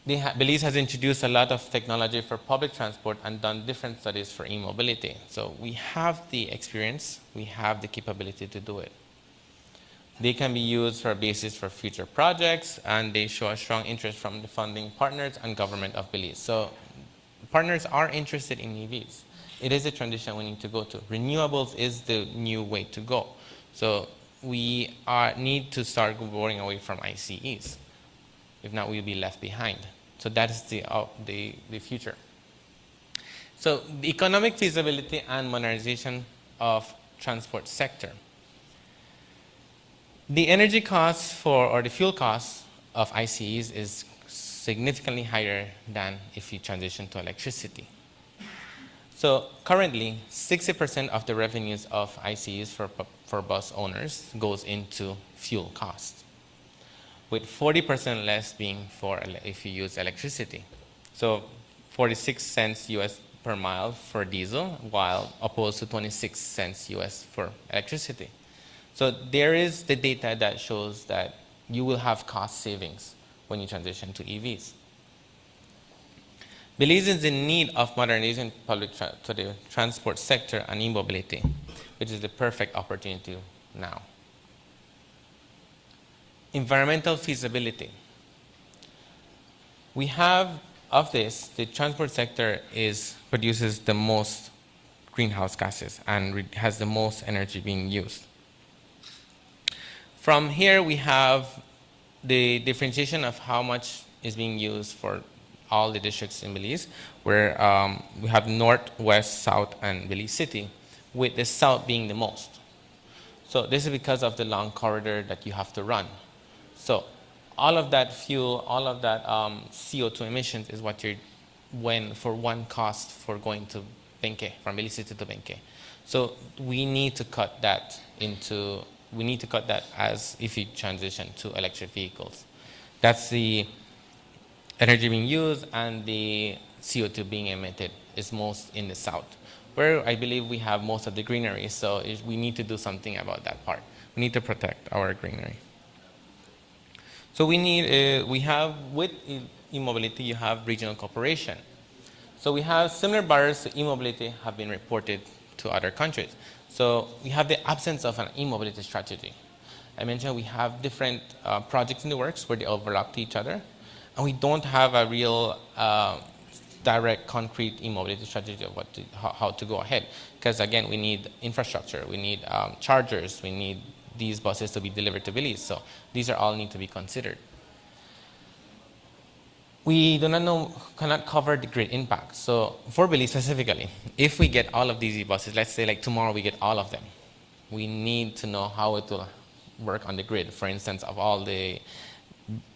Belize has introduced a lot of technology for public transport and done different studies for e-mobility. So we have the experience, we have the capability to do it. They can be used for a basis for future projects, and they show a strong interest from the funding partners and government of Belize. So partners are interested in EVs. It is a transition we need to go to. Renewables is the new way to go. So we need to start going away from ICEs. If not, we'll be left behind. So that is the future. So the economic feasibility and modernization of transport sector. The energy costs or the fuel costs of ICEs is significantly higher than if you transition to electricity. So currently, 60% of the revenues of ICEs for bus owners goes into fuel costs, with 40% less being for if you use electricity. So 46 cents US per mile for diesel, while opposed to 26 cents US for electricity. So there is the data that shows that you will have cost savings when you transition to EVs. Belize is in need of modernizing to the transport sector and e-mobility, which is the perfect opportunity now. Environmental feasibility. We have, of this, the transport sector produces the most greenhouse gases and has the most energy being used. From here, we have the differentiation of how much is being used for all the districts in Belize, where we have north, west, south, and Belize City, with the south being the most. So this is because of the long corridor that you have to run. So all of that fuel, all of that CO2 emissions is what for one cost for going to Benque, from Belize City to Benque. So we need to cut that as if you transition to electric vehicles. That's the energy being used, and the CO2 being emitted is most in the south, where I believe we have most of the greenery. So we need to do something about that part. We need to protect our greenery. So we have with e-mobility, you have regional cooperation. So we have similar barriers to e-mobility have been reported to other countries. So we have the absence of an e-mobility strategy. I mentioned we have different projects in the works where they overlap to each other, and we don't have a real direct, concrete e-mobility strategy of how to go ahead. Because again, we need infrastructure, we need chargers, we need these buses to be delivered to Belize. So these are all need to be considered. we do not know, cannot cover the grid impact. So for Belize specifically, if we get all of these e-buses, let's say like tomorrow we get all of them, we need to know how it will work on the grid. For instance, of all the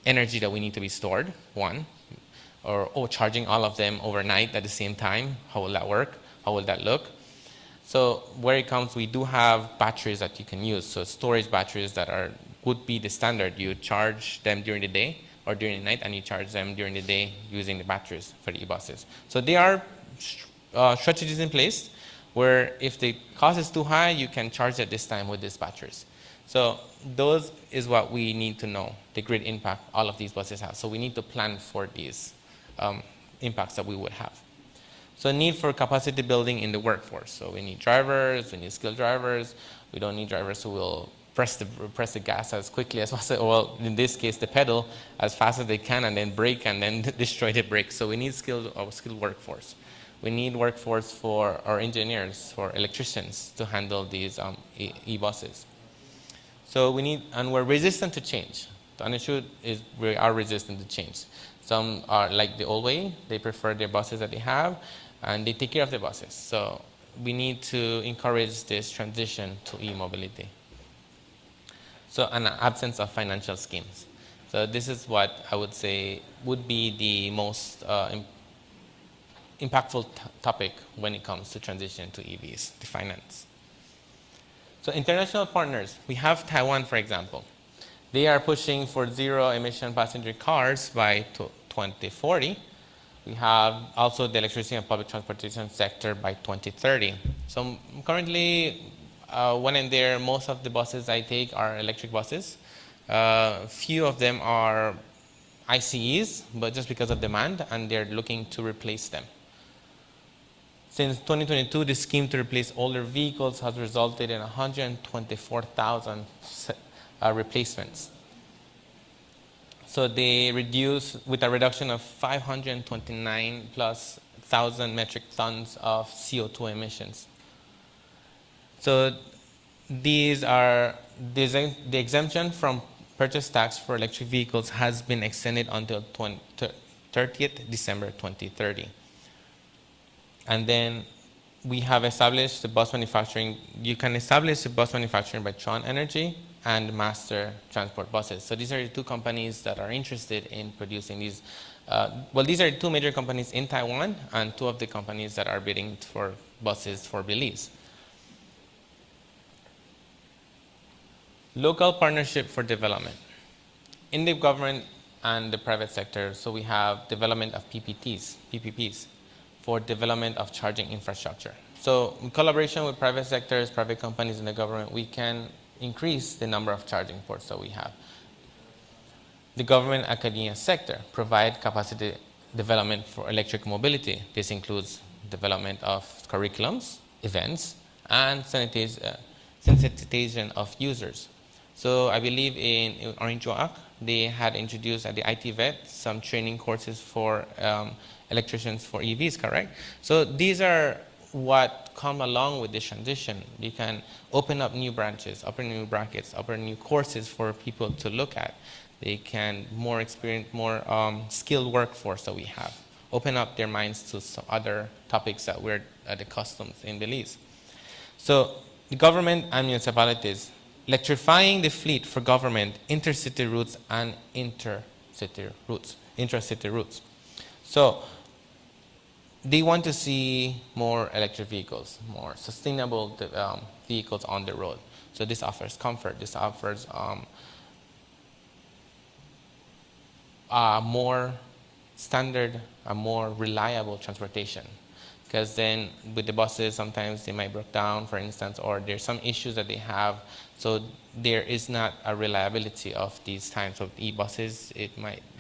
energy that we need to be stored, one, or charging all of them overnight at the same time, how will that work? How will that look? So where it comes, we do have batteries that you can use. So storage batteries that would be the standard. You charge them during the day or during the night, and you charge them during the day using the batteries for the e-buses. So there are strategies in place where if the cost is too high, you can charge at this time with these batteries. So those is what we need to know, the grid impact all of these buses have. So we need to plan for these impacts that we would have. So need for capacity building in the workforce. So we need drivers, we need skilled drivers. We don't need drivers who will press the gas as quickly as possible, well, in this case, the pedal as fast as they can, and then brake and then destroy the brakes. So we need skilled workforce. We need workforce for our engineers, for electricians to handle these e-buses. So we need, and we're resistant to change. The issue is we are resistant to change. Some are like the old way, they prefer their buses that they have, and they take care of their buses. So we need to encourage this transition to e-mobility. So an absence of financial schemes. So this is what I would say would be the most impactful topic when it comes to transition to EVs, the finance. So international partners, we have Taiwan, for example. They are pushing for zero-emission passenger cars by 2040. We have also the electricity and public transportation sector by 2030. So currently, when I'm there, most of the buses I take are electric buses. Few of them are ICEs, but just because of demand, and they're looking to replace them. Since 2022, the scheme to replace older vehicles has resulted in 124,000 replacements. So they reduce, with a reduction of 529,000+ metric tons of CO2 emissions. So these are, the exemption from purchase tax for electric vehicles has been extended until 30th December 2030. And then we have established the bus manufacturing. You can establish the bus manufacturing by Tron Energy and Master Transport Buses. So these are the two companies that are interested in producing these. Well, these are the two major companies in Taiwan and two of the companies that are bidding for buses for Belize. Local partnership for development. In the government and the private sector, so we have development of PPPs, for development of charging infrastructure. So in collaboration with private sectors, private companies, and the government, we can increase the number of charging ports that we have. The government academia sector provide capacity development for electric mobility. This includes development of curriculums, events, and sensitization of users. So I believe in Orange Joak, they had introduced at the IT Vet some training courses for electricians for EVs, correct? So these are what come along with this transition. You can open up new branches, open new brackets, open new courses for people to look at. They can more experience, more skilled workforce that we have. Open up their minds to some other topics that we're at the customs in Belize. So the government and municipalities, electrifying the fleet for government, intercity routes and intracity routes. So they want to see more electric vehicles, more sustainable vehicles on the road. So this offers comfort. This offers more standard, a more reliable transportation. Because then with the buses, sometimes they might break down, for instance, or there's some issues that they have. So there is not a reliability of these types of e-buses.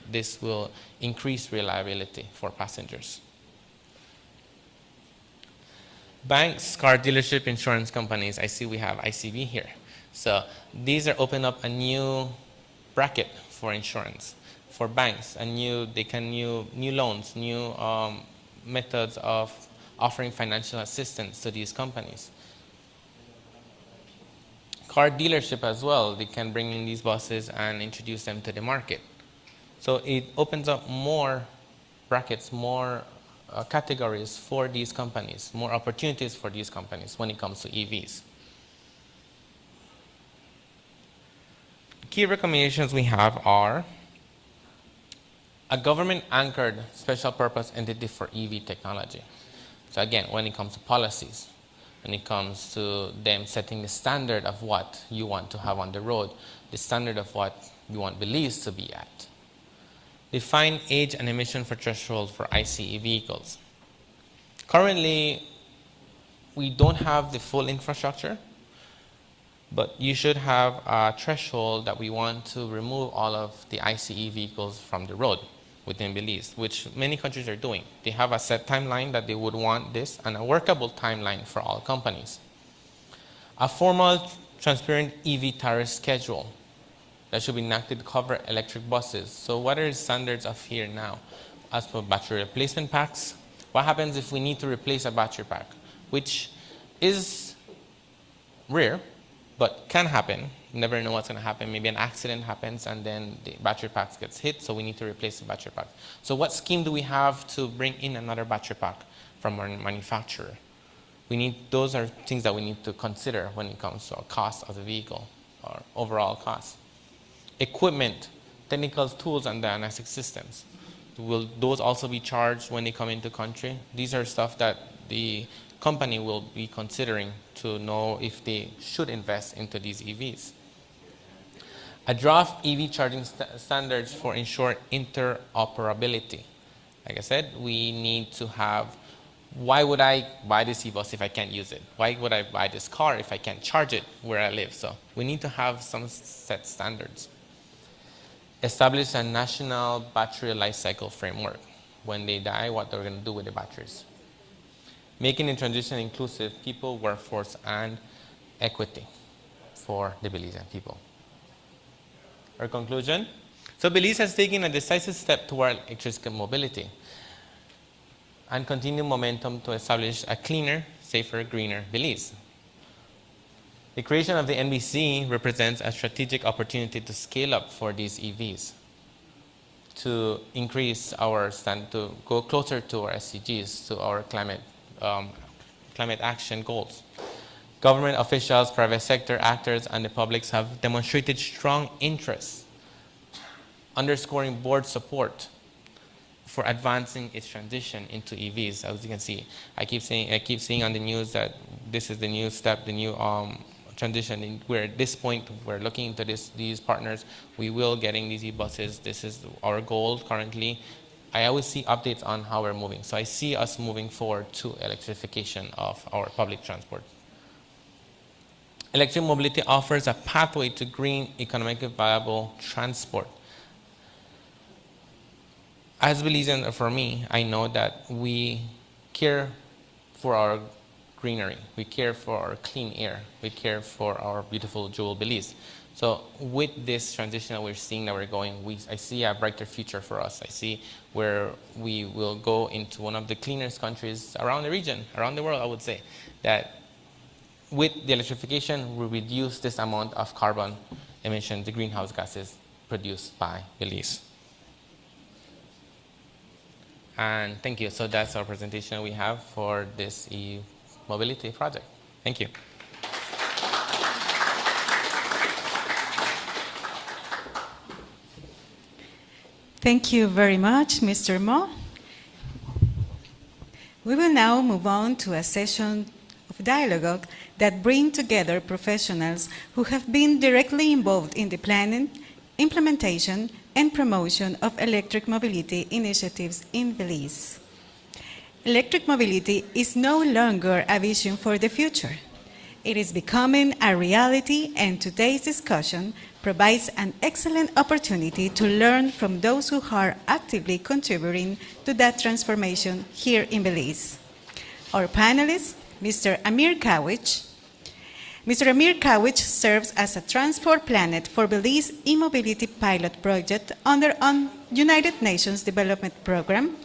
This will increase reliability for passengers. Banks, car dealership, insurance companies. I see we have ICB here. So these are open up a new bracket for insurance. For banks, new loans, new methods of offering financial assistance to these companies. Car dealership as well, they can bring in these buses and introduce them to the market. So it opens up more brackets more categories for these companies, more opportunities for these companies when it comes to EVs. Key recommendations we have are a government-anchored special purpose entity for EV technology. So again, when it comes to policies, when it comes to them setting the standard of what you want to have on the road, the standard of what you want Belize to be at. Define age and emission for threshold for ICE vehicles. Currently, we don't have the full infrastructure, but you should have a threshold that we want to remove all of the ICE vehicles from the road within Belize, which many countries are doing. They have a set timeline that they would want this and a workable timeline for all companies. A formal, transparent EV tariff schedule that should be enacted to cover electric buses. So what are the standards of here now? As per battery replacement packs, what happens if we need to replace a battery pack, which is rare, but can happen. You never know what's going to happen. Maybe an accident happens and then the battery pack gets hit, so we need to replace the battery pack. So what scheme do we have to bring in another battery pack from our manufacturer? Those are things that we need to consider when it comes to our cost of the vehicle, or overall cost. Equipment, technical tools, and diagnostic systems. Will those also be charged when they come into country? These are stuff that the company will be considering to know if they should invest into these EVs. A draft EV charging standards for ensure interoperability. Like I said, we need to have, why would I buy this e-bus if I can't use it? Why would I buy this car if I can't charge it where I live? So we need to have some set standards. Establish a national battery life cycle framework. When they die, what they're going to do with the batteries. Making the transition inclusive, people, workforce, and equity for the Belizean people. Our conclusion? So Belize has taken a decisive step toward electric mobility and continued momentum to establish a cleaner, safer, greener Belize. The creation of the NBC represents a strategic opportunity to scale up for these EVs, to increase our to go closer to our SDGs, to our climate action goals. Government officials, private sector actors, and the publics have demonstrated strong interest, underscoring board support for advancing its transition into EVs. As you can see, I keep seeing on the news that this is the new step, the new transition. We're at this point, we're looking into these partners. We will getting these e-buses. This is our goal currently. I always see updates on how we're moving. So I see us moving forward to electrification of our public transport. Electric mobility offers a pathway to green, economically viable transport. As Belizean, for me, I know that we care for our greenery, we care for our clean air, we care for our beautiful jewel Belize. So with this transition that we're seeing that we're going, I see a brighter future for us. I see where we will go into one of the cleanest countries around the region, around the world, I would say, that with the electrification, we reduce this amount of carbon emission, the greenhouse gases produced by Belize. And thank you. So that's our presentation we have for this e-mobility project. Thank you. Thank you very much, Mr. Mo. We will now move on to a session of dialogue that brings together professionals who have been directly involved in the planning, implementation, and promotion of electric mobility initiatives in Belize. Electric mobility is no longer a vision for the future. It is becoming a reality, and today's discussion provides an excellent opportunity to learn from those who are actively contributing to that transformation here in Belize. Our panelist, Mr. Amir Kawich. Mr. Amir Kawich serves as a transport planner for Belize e-mobility pilot project under the United Nations Development Program.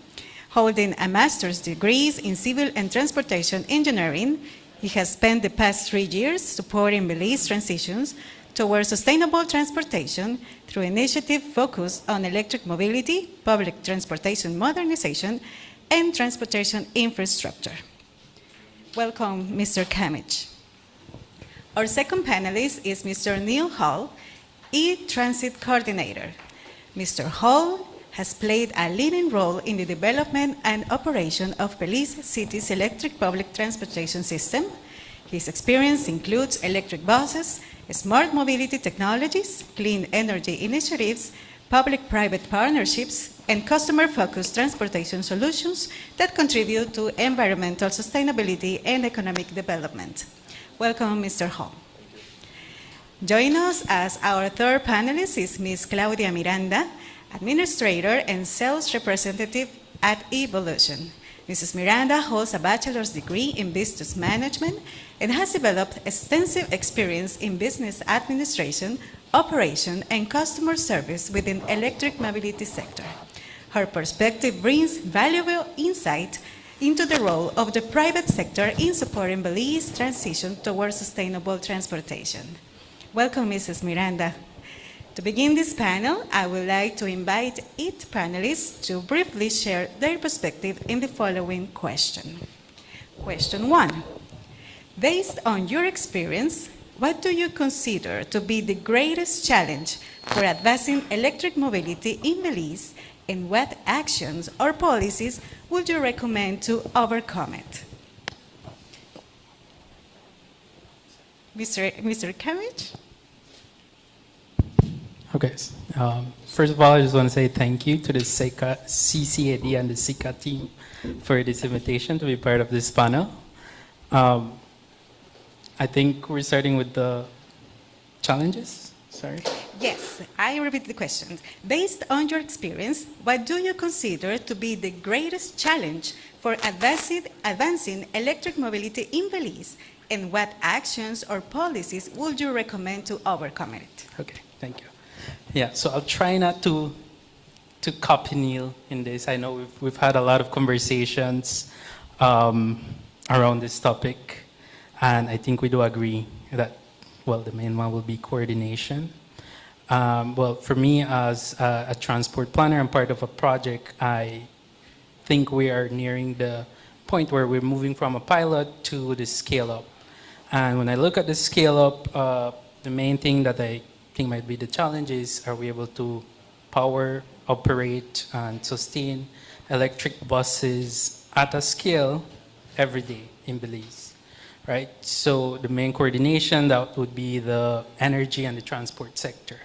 Holding a master's degree in civil and transportation engineering, he has spent the past 3 years supporting Belize transitions towards sustainable transportation through initiative focused on electric mobility, public transportation modernization, and transportation infrastructure. Welcome, Mr. Kamich. Our second panelist is Mr. Neil Hall, E-Transit Coordinator. Mr. Hall has played a leading role in the development and operation of Belize City's electric public transportation system. His experience includes electric buses, smart mobility technologies, clean energy initiatives, public-private partnerships, and customer-focused transportation solutions that contribute to environmental sustainability and economic development. Welcome, Mr. Hall. Join us as our third panelist is Ms. Claudia Miranda, Administrator and Sales Representative at Evolution. Mrs. Miranda holds a bachelor's degree in business management and has developed extensive experience in business administration, operation, and customer service within electric mobility sector. Her perspective brings valuable insight into the role of the private sector in supporting Belize's transition towards sustainable transportation. Welcome, Mrs. Miranda. To begin this panel, I would like to invite each panelist to briefly share their perspective in the following question. Question 1. Based on your experience, what do you consider to be the greatest challenge for advancing electric mobility in Belize, and what actions or policies would you recommend to overcome it? Mr. Kamich? Okay. First of all, I just want to say thank you to the CCAD and the SICA team for this invitation to be part of this panel. I think we're starting with the challenges. Sorry. Yes, I repeat the question. Based on your experience, what do you consider to be the greatest challenge for advancing electric mobility in Belize, and what actions or policies would you recommend to overcome it? Okay, thank you. Yeah, so I'll try not to copy Neil in this. I know we've had a lot of conversations around this topic, and I think we do agree that, well, the main one will be coordination. Well, for me as a transport planner and part of a project, I think we are nearing the point where we're moving from a pilot to the scale-up. And when I look at the scale-up, the main thing that I think might be the challenge is, are we able to power, operate, and sustain electric buses at a scale every day in Belize, right? So the main coordination, that would be the energy and the transport sector.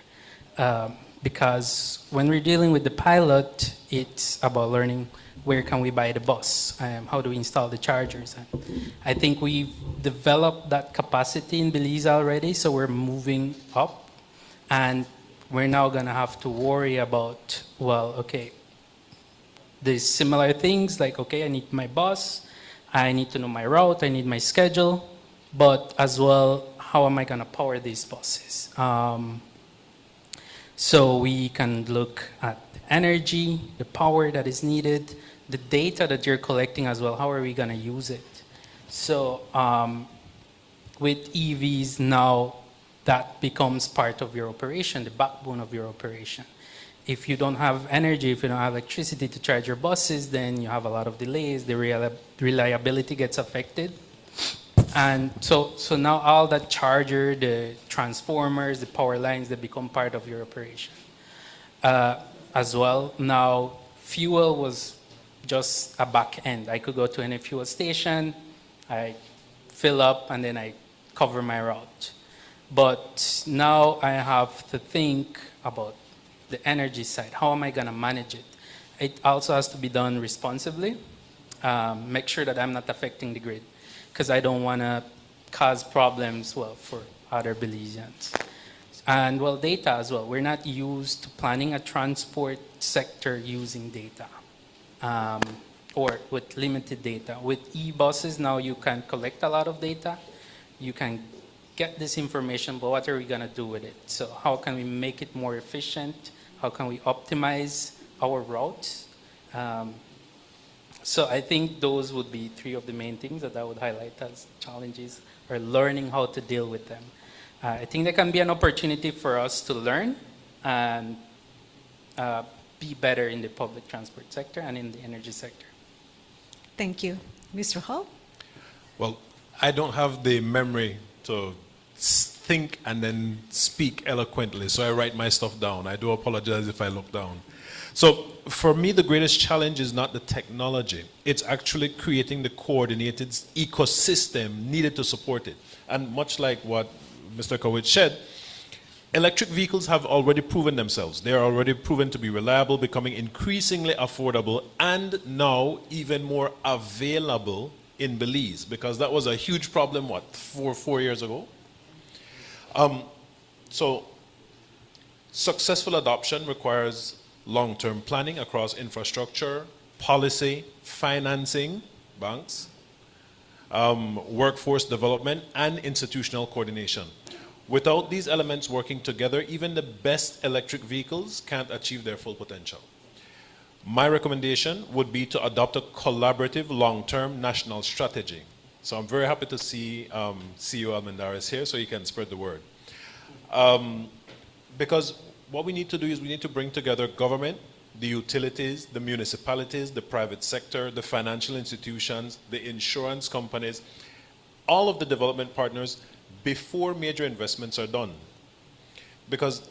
Because when we're dealing with the pilot, it's about learning where can we buy the bus, how do we install the chargers. And I think we've developed that capacity in Belize already, so we're moving up. And we're now going to have to worry about, well, okay, there's similar things like, okay, I need my bus, I need to know my route, I need my schedule, but as well, how am I going to power these buses? So we can look at the energy, the power that is needed, the data that you're collecting as well, how are we going to use it? So with EVs now, that becomes part of your operation, the backbone of your operation. If you don't have energy, if you don't have electricity to charge your buses, then you have a lot of delays, the reliability gets affected. And so now all that charger, the transformers, the power lines, they become part of your operation. As well, now fuel was just a back end. I could go to any fuel station, I fill up, and then I cover my route. But now I have to think about the energy side. How am I going to manage it? It also has to be done responsibly. Make sure that I'm not affecting the grid, because I don't want to cause problems, well, for other Belizeans. And, well, data as well. We're not used to planning a transport sector using data, or with limited data. With e-buses now, you can collect a lot of data. You can get this information, but what are we going to do with it? So how can we make it more efficient? How can we optimize our routes? So I think those would be three of the main things that I would highlight as challenges, or learning how to deal with them. I think there can be an opportunity for us to learn and be better in the public transport sector and in the energy sector. Thank you. Mr. Hall? Well, I don't have the memory to think and then speak eloquently, so I write my stuff down. I do apologize if I look down. So for me, the greatest challenge is not the technology. It's actually creating the coordinated ecosystem needed to support it. And much like what Mr. Kowich said, electric vehicles have already proven themselves. They are already proven to be reliable, becoming increasingly affordable, and now even more available in Belize, because that was a huge problem, what, four years ago? So successful adoption requires long-term planning across infrastructure, policy, financing, banks, workforce development, and institutional coordination. Without these elements working together, even the best electric vehicles can't achieve their full potential. My recommendation would be to adopt a collaborative long-term national strategy. So I'm very happy to see CEO Almendares here so he can spread the word. Because what we need to do is we need to bring together government, the utilities, the municipalities, the private sector, the financial institutions, the insurance companies, all of the development partners before major investments are done. Because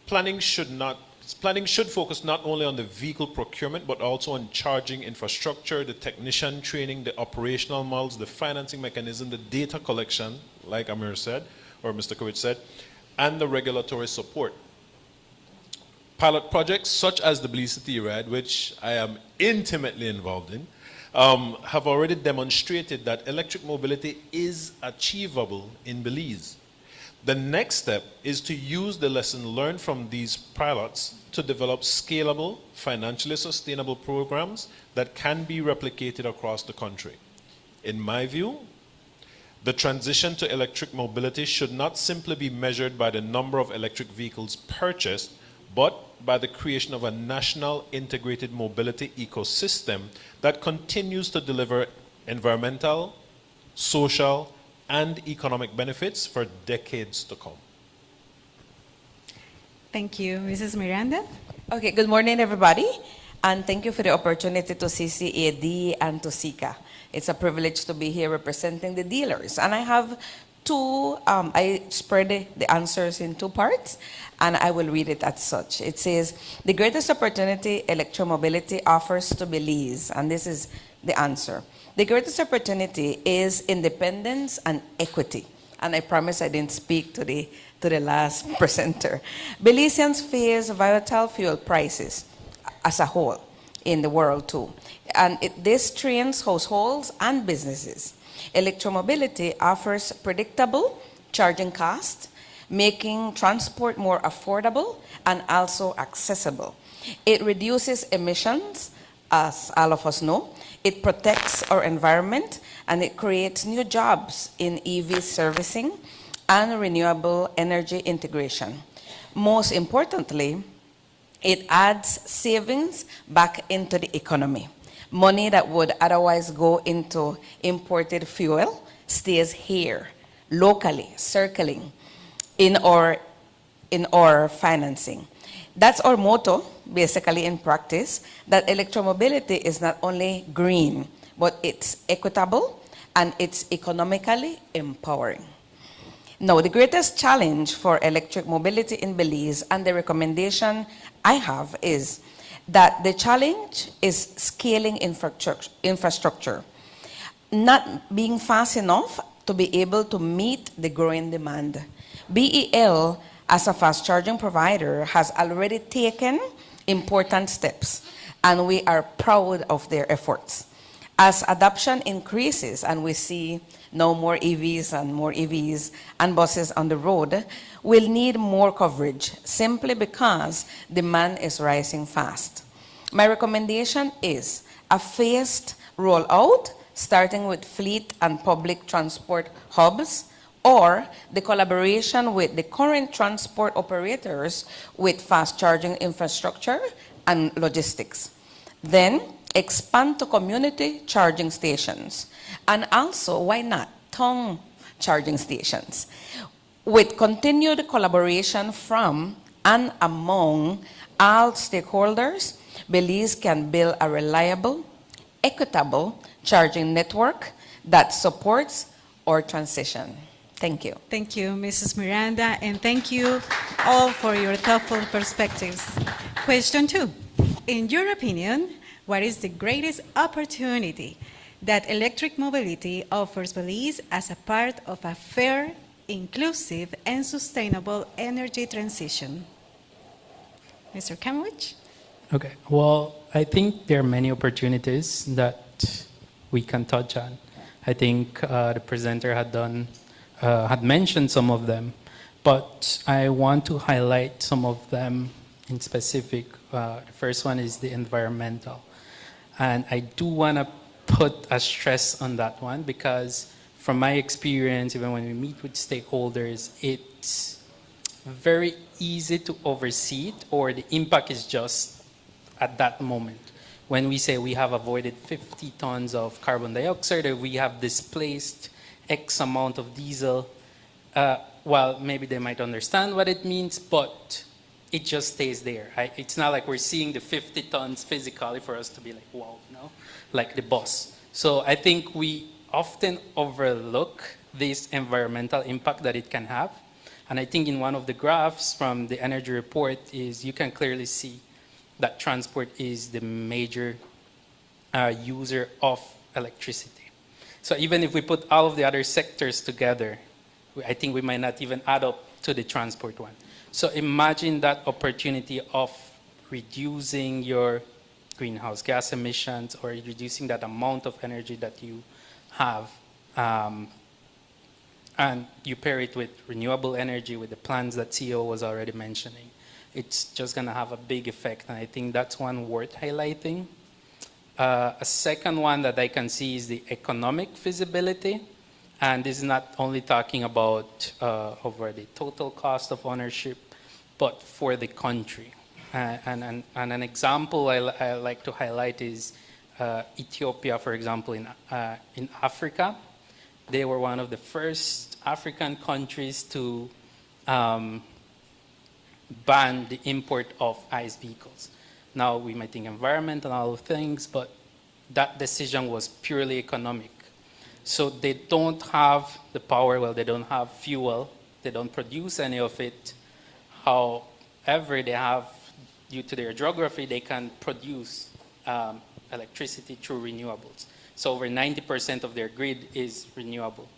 planning should focus not only on the vehicle procurement, but also on charging infrastructure, the technician training, the operational models, the financing mechanism, the data collection, like Amir said, or Mr. Kowich said, and the regulatory support. Pilot projects such as the Belice City Ride, which I am intimately involved in, have already demonstrated that electric mobility is achievable in Belize. The next step is to use the lesson learned from these pilots to develop scalable, financially sustainable programs that can be replicated across the country. In my view, the transition to electric mobility should not simply be measured by the number of electric vehicles purchased, but by the creation of a national integrated mobility ecosystem that continues to deliver environmental, social, and economic benefits for decades to come. Thank you. Mrs. Miranda? Okay, good morning, everybody, and thank you for the opportunity to CCAD and to SICA. It's a privilege to be here representing the dealers, and I have I spread the answers in two parts, and I will read it as such. It says, the greatest opportunity electromobility offers to Belize, and this is the answer. The greatest opportunity is independence and equity. And I promise I didn't speak to the last presenter. Belizeans face volatile fuel prices as a whole in the world too. And this strains households and businesses. Electromobility offers predictable charging costs, making transport more affordable and also accessible. It reduces emissions, as all of us know. It protects our environment, and it creates new jobs in EV servicing and renewable energy integration. Most importantly, it adds savings back into the economy. Money that would otherwise go into imported fuel stays here, locally, circling in our financing. That's our motto, basically in practice, that electromobility is not only green, but it's equitable and it's economically empowering. Now, the greatest challenge for electric mobility in Belize, and the recommendation I have, is that the challenge is scaling infrastructure, not being fast enough to be able to meet the growing demand. BEL, as a fast charging provider, has already taken important steps, and we are proud of their efforts. As adoption increases and we see now more EVs and buses on the road, we'll need more coverage simply because demand is rising fast. My recommendation is a phased rollout, starting with fleet and public transport hubs, or the collaboration with the current transport operators with fast charging infrastructure and logistics. Then expand to community charging stations, and also, why not, tongue charging stations. With continued collaboration from and among all stakeholders, Belize can build a reliable, equitable charging network that supports our transition. Thank you. Thank you, Mrs. Miranda, and thank you all for your thoughtful perspectives. Question 2. In your opinion, what is the greatest opportunity that electric mobility offers Belize as a part of a fair, inclusive, and sustainable energy transition? Mr. Kamwich? Okay, well, I think there are many opportunities that we can touch on. I think the presenter had mentioned some of them, but I want to highlight some of them in specific. The first one is the environmental. And I do want to put a stress on that one because from my experience, even when we meet with stakeholders, it's very easy to oversee it, or the impact is just at that moment. When we say we have avoided 50 tons of carbon dioxide, or we have displaced X amount of diesel, well, maybe they might understand what it means, but it just stays there. It's not like we're seeing the 50 tons physically for us to be like, wow, no, like the bus. So I think we often overlook this environmental impact that it can have. And I think in one of the graphs from the energy report is you can clearly see that transport is the major user of electricity. So even if we put all of the other sectors together, I think we might not even add up to the transport one. So imagine that opportunity of reducing your greenhouse gas emissions or reducing that amount of energy that you have, and you pair it with renewable energy, with the plans that CEO was already mentioning. It's just going to have a big effect, and I think that's one worth highlighting. A second one that I can see is the economic feasibility, and this is not only talking about over the total cost of ownership, but for the country. And an example I like to highlight is Ethiopia, for example, in Africa. They were one of the first African countries to ban the import of ICE vehicles. Now we might think environment and all of things, but that decision was purely economic. So they don't have the power, well, they don't have fuel, they don't produce any of it. However, they have, due to their geography, they can produce electricity through renewables. So over 90% of their grid is renewable.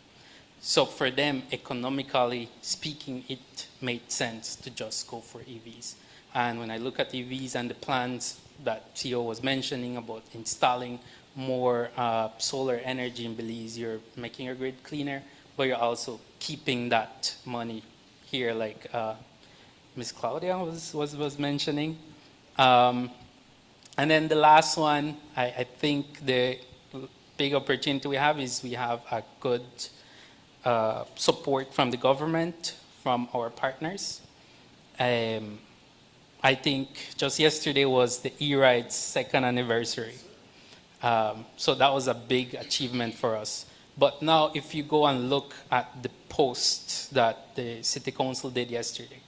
So for them, economically speaking, it made sense to just go for EVs. And when I look at EVs and the plans that CEO was mentioning about installing more solar energy in Belize, you're making your grid cleaner, but you're also keeping that money here, like Ms. Claudia was mentioning. And then the last one, I think the big opportunity we have is we have a good support from the government, from our partners. I think just yesterday was the E-Ride's 2nd anniversary. So that was a big achievement for us. But now if you go and look at the post that the City Council did yesterday,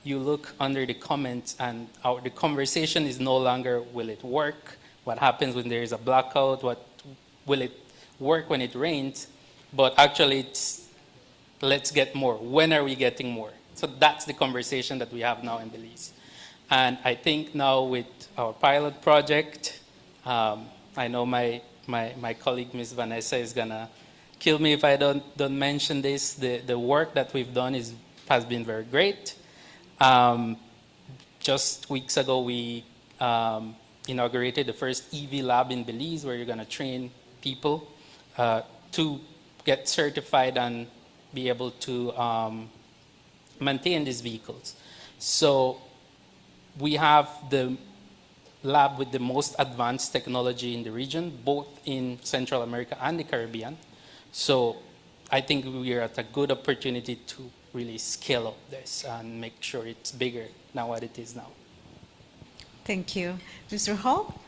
you look under the comments and the conversation is no longer, will it work? What happens when there is a blackout? Will it work when it rains? But actually it's, let's get more. When are we getting more? So that's the conversation that we have now in Belize. And I think now with our pilot project, I know my colleague, Ms. Vanessa, is gonna kill me if I don't mention this. The work that we've done has been very great. Just weeks ago, we inaugurated the first EV lab in Belize, where you're gonna train people to get certified and be able to maintain these vehicles. So we have the lab with the most advanced technology in the region, both in Central America and the Caribbean. So I think we are at a good opportunity to really scale up this and make sure it's bigger than what it is now. Thank you. Mr. Hall?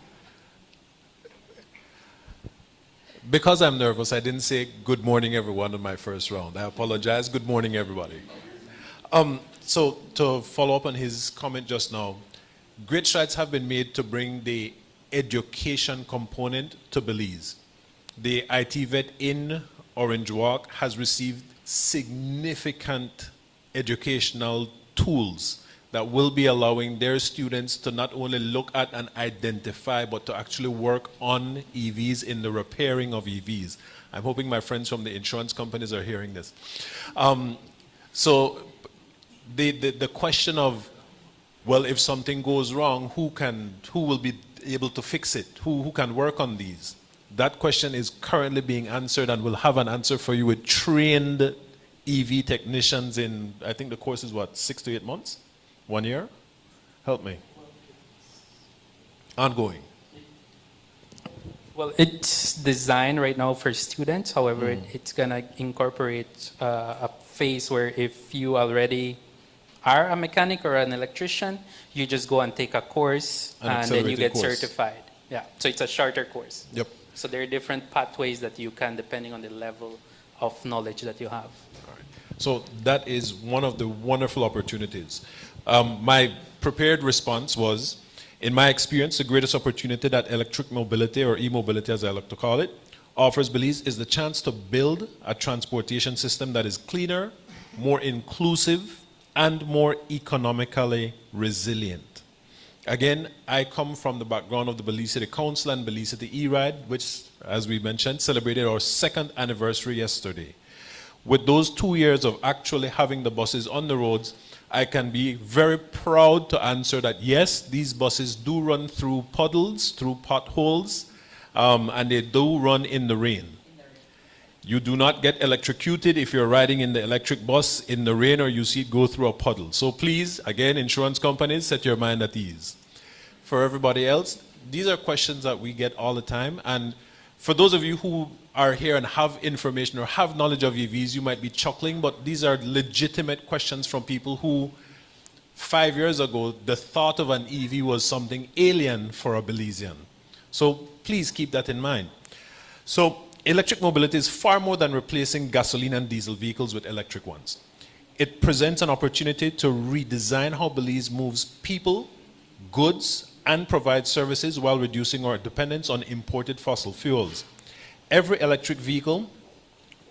Because I'm nervous, I didn't say good morning everyone in my first round. I apologize. Good morning, everybody. So to follow up on his comment just now, great strides have been made to bring the education component to Belize. The IT vet in Orange Walk has received significant educational tools that will be allowing their students to not only look at and identify, but to actually work on EVs in the repairing of EVs. I'm hoping my friends from the insurance companies are hearing this. So the question of, well, if something goes wrong, who will be able to fix it? Who can work on these? That question is currently being answered, and we'll have an answer for you with trained EV technicians in, I think the course is what, 6 to 8 months? 1 year? Help me. Ongoing. Well, it's designed right now for students. However, it's going to incorporate a phase where if you already are a mechanic or an electrician, you just go and take a course and then you get certified. Yeah, so it's a shorter course. Yep. So there are different pathways that you can, depending on the level of knowledge that you have. All right. So that is one of the wonderful opportunities. My prepared response was, in my experience, the greatest opportunity that electric mobility, or e-mobility as I like to call it, offers Belize is the chance to build a transportation system that is cleaner, more inclusive, and more economically resilient. Again, I come from the background of the Belize City Council and Belize City E-Ride, which, as we mentioned, celebrated our 2nd anniversary yesterday. With those 2 years of actually having the buses on the roads, I can be very proud to answer that, yes, these buses do run through puddles, through potholes, and they do run in the rain. You do not get electrocuted if you're riding in the electric bus in the rain or you see it go through a puddle. So please, again, insurance companies, set your mind at ease. For everybody else, these are questions that we get all the time. And for those of you who are here and have information or have knowledge of EVs, you might be chuckling, but these are legitimate questions from people who, 5 years ago, the thought of an EV was something alien for a Belizean. So please keep that in mind. So electric mobility is far more than replacing gasoline and diesel vehicles with electric ones. It presents an opportunity to redesign how Belize moves people, goods, and provides services while reducing our dependence on imported fossil fuels. Every electric vehicle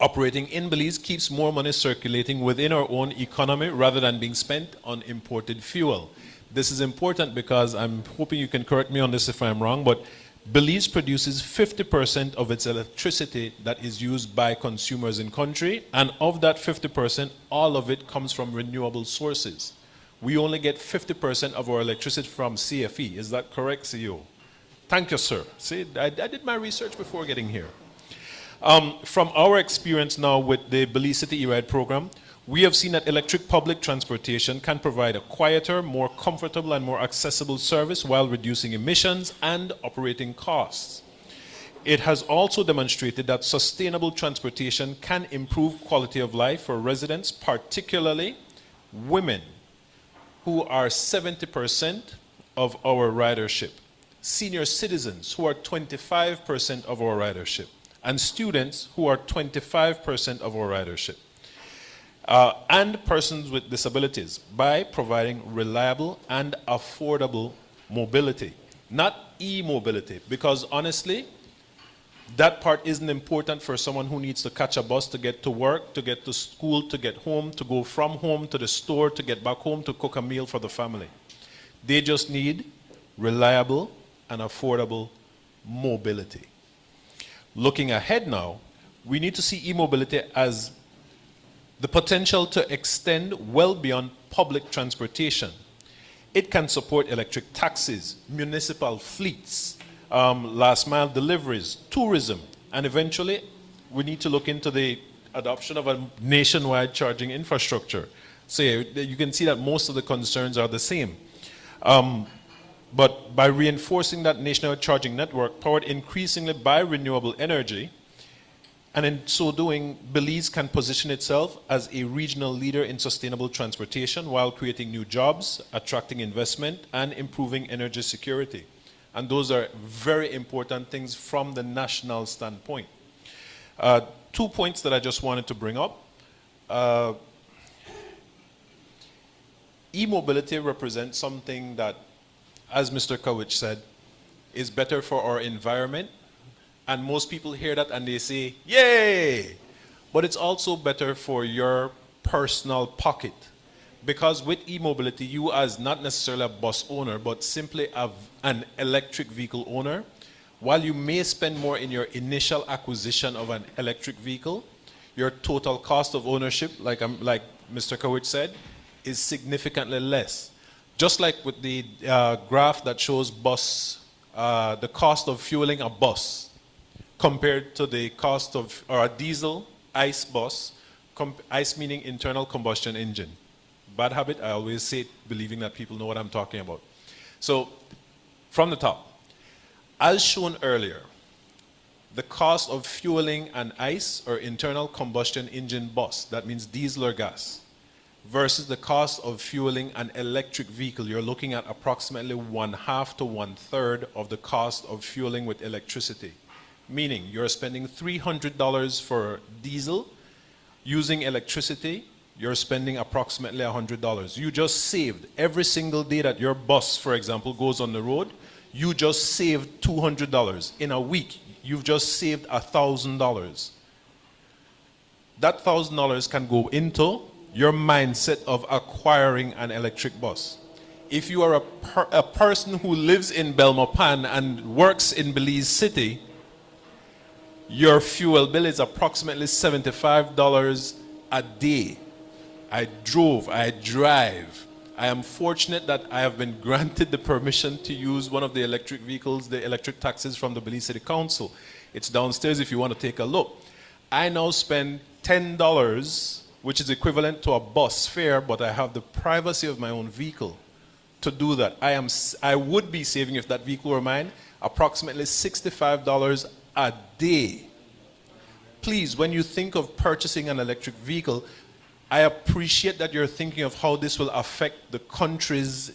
operating in Belize keeps more money circulating within our own economy rather than being spent on imported fuel. This is important because I'm hoping you can correct me on this if I'm wrong, but Belize produces 50% of its electricity that is used by consumers in country, and of that 50%, all of it comes from renewable sources. We only get 50% of our electricity from CFE. Is that correct, CEO? Thank you, sir. See, I did my research before getting here. From our experience now with the Belize City E-Ride program, we have seen that electric public transportation can provide a quieter, more comfortable, and more accessible service while reducing emissions and operating costs. It has also demonstrated that sustainable transportation can improve quality of life for residents, particularly women, who are 70% of our ridership, senior citizens, who are 25% of our ridership, and students, who are 25% of our ridership. And persons with disabilities, by providing reliable and affordable mobility, not e-mobility, because honestly, that part isn't important for someone who needs to catch a bus to get to work, to get to school, to get home, to go from home to the store, to get back home, to cook a meal for the family. They just need reliable and affordable mobility. Looking ahead now, we need to see e-mobility as the potential to extend well beyond public transportation. It can support electric taxis, municipal fleets, last mile deliveries, tourism, and eventually we need to look into the adoption of a nationwide charging infrastructure. So you can see that most of the concerns are the same. But by reinforcing that nationwide charging network powered increasingly by renewable energy, and in so doing, Belize can position itself as a regional leader in sustainable transportation while creating new jobs, attracting investment, and improving energy security. And those are very important things from the national standpoint. 2 points that I just wanted to bring up. e-mobility represents something that, as Mr. Kowich said, is better for our environment. And most people hear that and they say, yay! But it's also better for your personal pocket. Because with e-mobility, you as not necessarily a bus owner, but simply an electric vehicle owner, while you may spend more in your initial acquisition of an electric vehicle, your total cost of ownership, like Mr. Kowich said, is significantly less. Just like with the graph that shows the cost of fueling a bus compared to the cost of or a diesel ICE bus, ICE meaning internal combustion engine. Bad habit, I always say it believing that people know what I'm talking about. So, from the top, as shown earlier, the cost of fueling an ICE or internal combustion engine bus, that means diesel or gas, versus the cost of fueling an electric vehicle, you're looking at approximately 1/2 to 1/3 of the cost of fueling with electricity. Meaning you're spending $300 for diesel, using electricity, you're spending approximately $100. You just saved, every single day that your bus, for example, goes on the road, you just saved $200. In a week, you've just saved $1,000. That $1,000 can go into your mindset of acquiring an electric bus. If you are a person who lives in Belmopan and works in Belize City, your fuel bill is approximately $75 a day. I drive. I am fortunate that I have been granted the permission to use one of the electric vehicles, the electric taxis from the Belize City Council. It's downstairs if you want to take a look. I now spend $10, which is equivalent to a bus fare, but I have the privacy of my own vehicle to do that. I would be saving, if that vehicle were mine, approximately $65 a day. Please, when you think of purchasing an electric vehicle, I appreciate that you're thinking of how this will affect the country's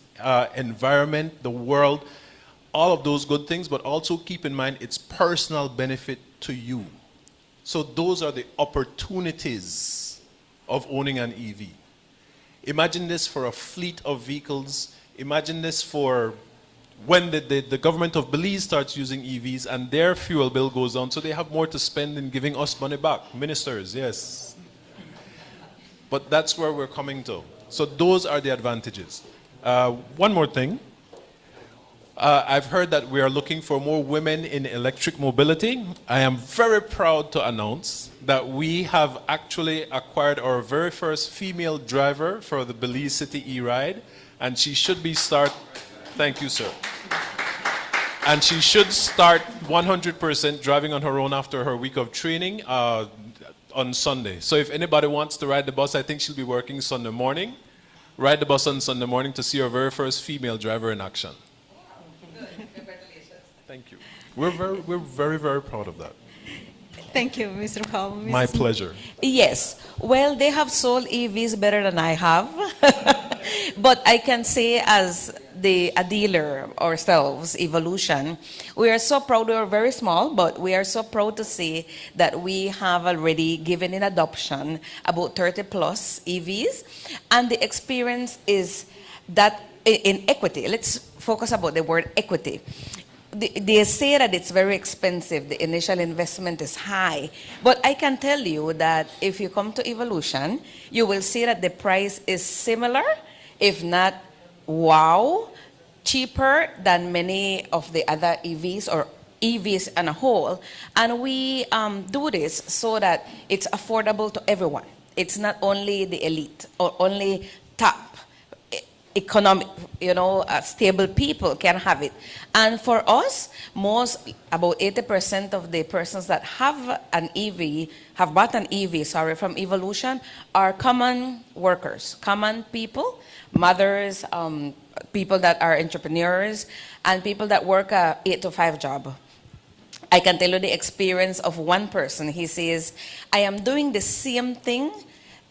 environment, the world, all of those good things, but also keep in mind its personal benefit to you. So those are the opportunities of owning an EV. Imagine this for a fleet of vehicles. Imagine this for when the government of Belize starts using EVs and their fuel bill goes down, so they have more to spend in giving us money back. Ministers, yes. But that's where we're coming to. So those are the advantages. One more thing. I've heard that we are looking for more women in electric mobility. I am very proud to announce that we have actually acquired our very first female driver for the Belize City E-Ride, and she should be thank you, sir. And she should start 100% driving on her own after her week of training on Sunday. So if anybody wants to ride the bus, I think she'll be working Sunday morning. Ride the bus on Sunday morning to see our very first female driver in action. Congratulations. Thank you. We're very, very proud of that. Thank you, Mr. Paul. My pleasure. Yes. Well, they have sold EVs better than I have. But I can say as a dealer ourselves, Evolution, we are so proud. We are very small, but we are so proud to say that we have already given in adoption about 30 plus EVs. And the experience is that in equity, let's focus about the word equity. They say that it's very expensive, the initial investment is high, but I can tell you that if you come to Evolution, you will see that the price is similar, if not, wow, cheaper than many of the other EVs or EVs as a whole. And we do this so that it's affordable to everyone. It's not only the elite or only top economic, stable people can have it. And for us, about 80% of the persons that have bought an EV, from Evolution, are common workers, common people, mothers, people that are entrepreneurs, and people that work a 8-to-5 job. I can tell you the experience of one person. He says, I am doing the same thing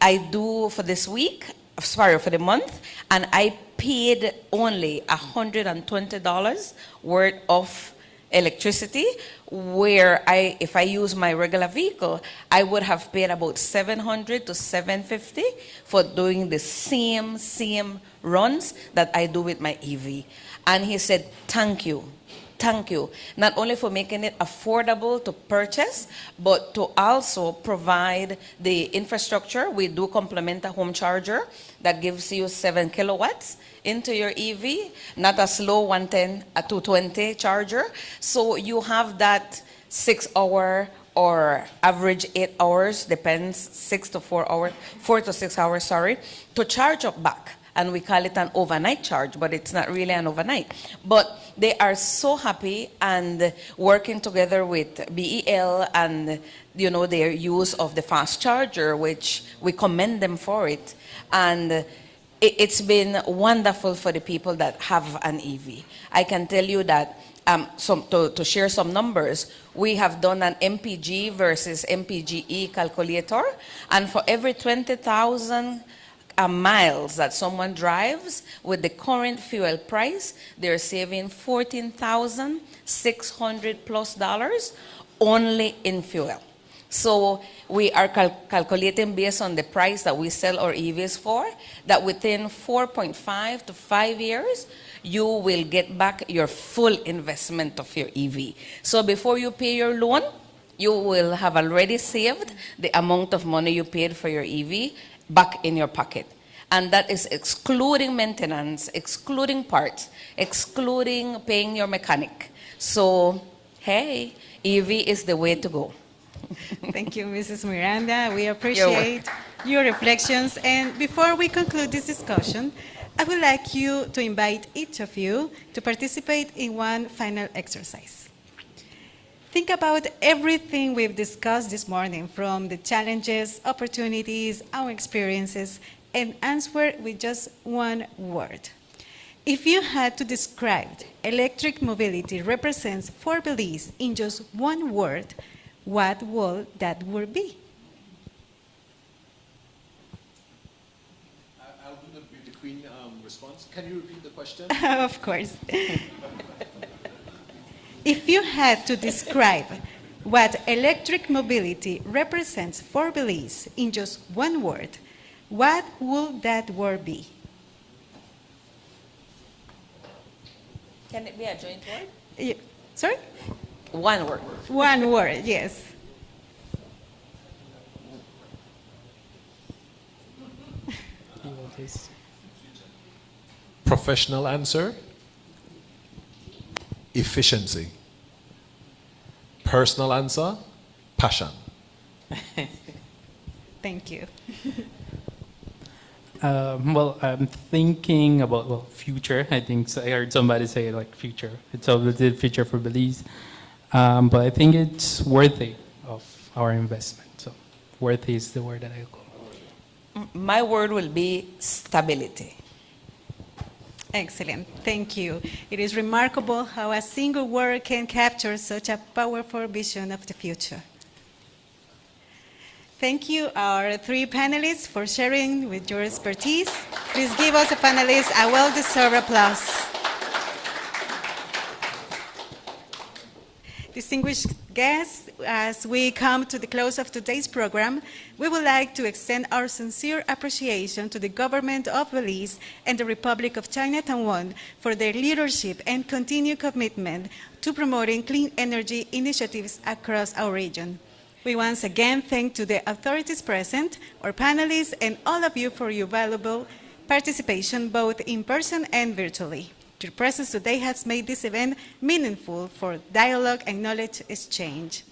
I do for this week, for the month, and I paid only $120 worth of electricity, where if I use my regular vehicle, I would have paid about $700 to $750 for doing the same runs that I do with my EV. And he said, thank you. Thank you, not only for making it affordable to purchase, but to also provide the infrastructure. We do complement a home charger that gives you 7 kilowatts into your EV, not a slow 110, a 220 charger. So you have that 6 hour or average 8 hours, depends, 4 to 6 hours, sorry, to charge up back. And we call it an overnight charge, but it's not really an overnight. But they are so happy and working together with BEL and, you know, their use of the fast charger, which we commend them for it. And it's been wonderful for the people that have an EV. I can tell you that, to share some numbers, we have done an MPG versus MPGE calculator, and for every 20,000 miles that someone drives with the current fuel price, they're saving $14,600+ only in fuel. So we are calculating based on the price that we sell our EVs for, that within 4.5 to 5 years, you will get back your full investment of your EV. So before you pay your loan, you will have already saved the amount of money you paid for your EV back in your pocket. And that is excluding maintenance, excluding parts, excluding paying your mechanic. So, hey, EV is the way to go. Thank you, Mrs. Miranda. We appreciate your reflections. And before we conclude this discussion, I would like you to invite each of you to participate in one final exercise. Think about everything we've discussed this morning, from the challenges, opportunities, our experiences, and answer with just one word. If you had to describe electric mobility represents for Belize in just one word, what would that word be? I'll do the between response. Can you repeat the question? Of course. If you had to describe what electric mobility represents for Belize in just one word, what would that word be? Can it be a joint word? Sorry? One word. One word, yes. Professional answer: efficiency. Personal answer: passion. Thank you. Well, I'm thinking about, future. I think I heard somebody say like future. It's all the future for Belize. But I think it's worthy of our investment. So worthy is the word that I go. My word will be stability. Excellent. Thank you. It is remarkable how a single word can capture such a powerful vision of the future. Thank you, our three panelists, for sharing with your expertise. Please give us, the panelists, a well-deserved applause. Distinguished guests, as we come to the close of today's program, we would like to extend our sincere appreciation to the government of Belize and the Republic of China Taiwan for their leadership and continued commitment to promoting clean energy initiatives across our region. We once again thank to the authorities present, our panelists, and all of you for your valuable participation, both in person and virtually. Your presence today has made this event meaningful for dialogue and knowledge exchange.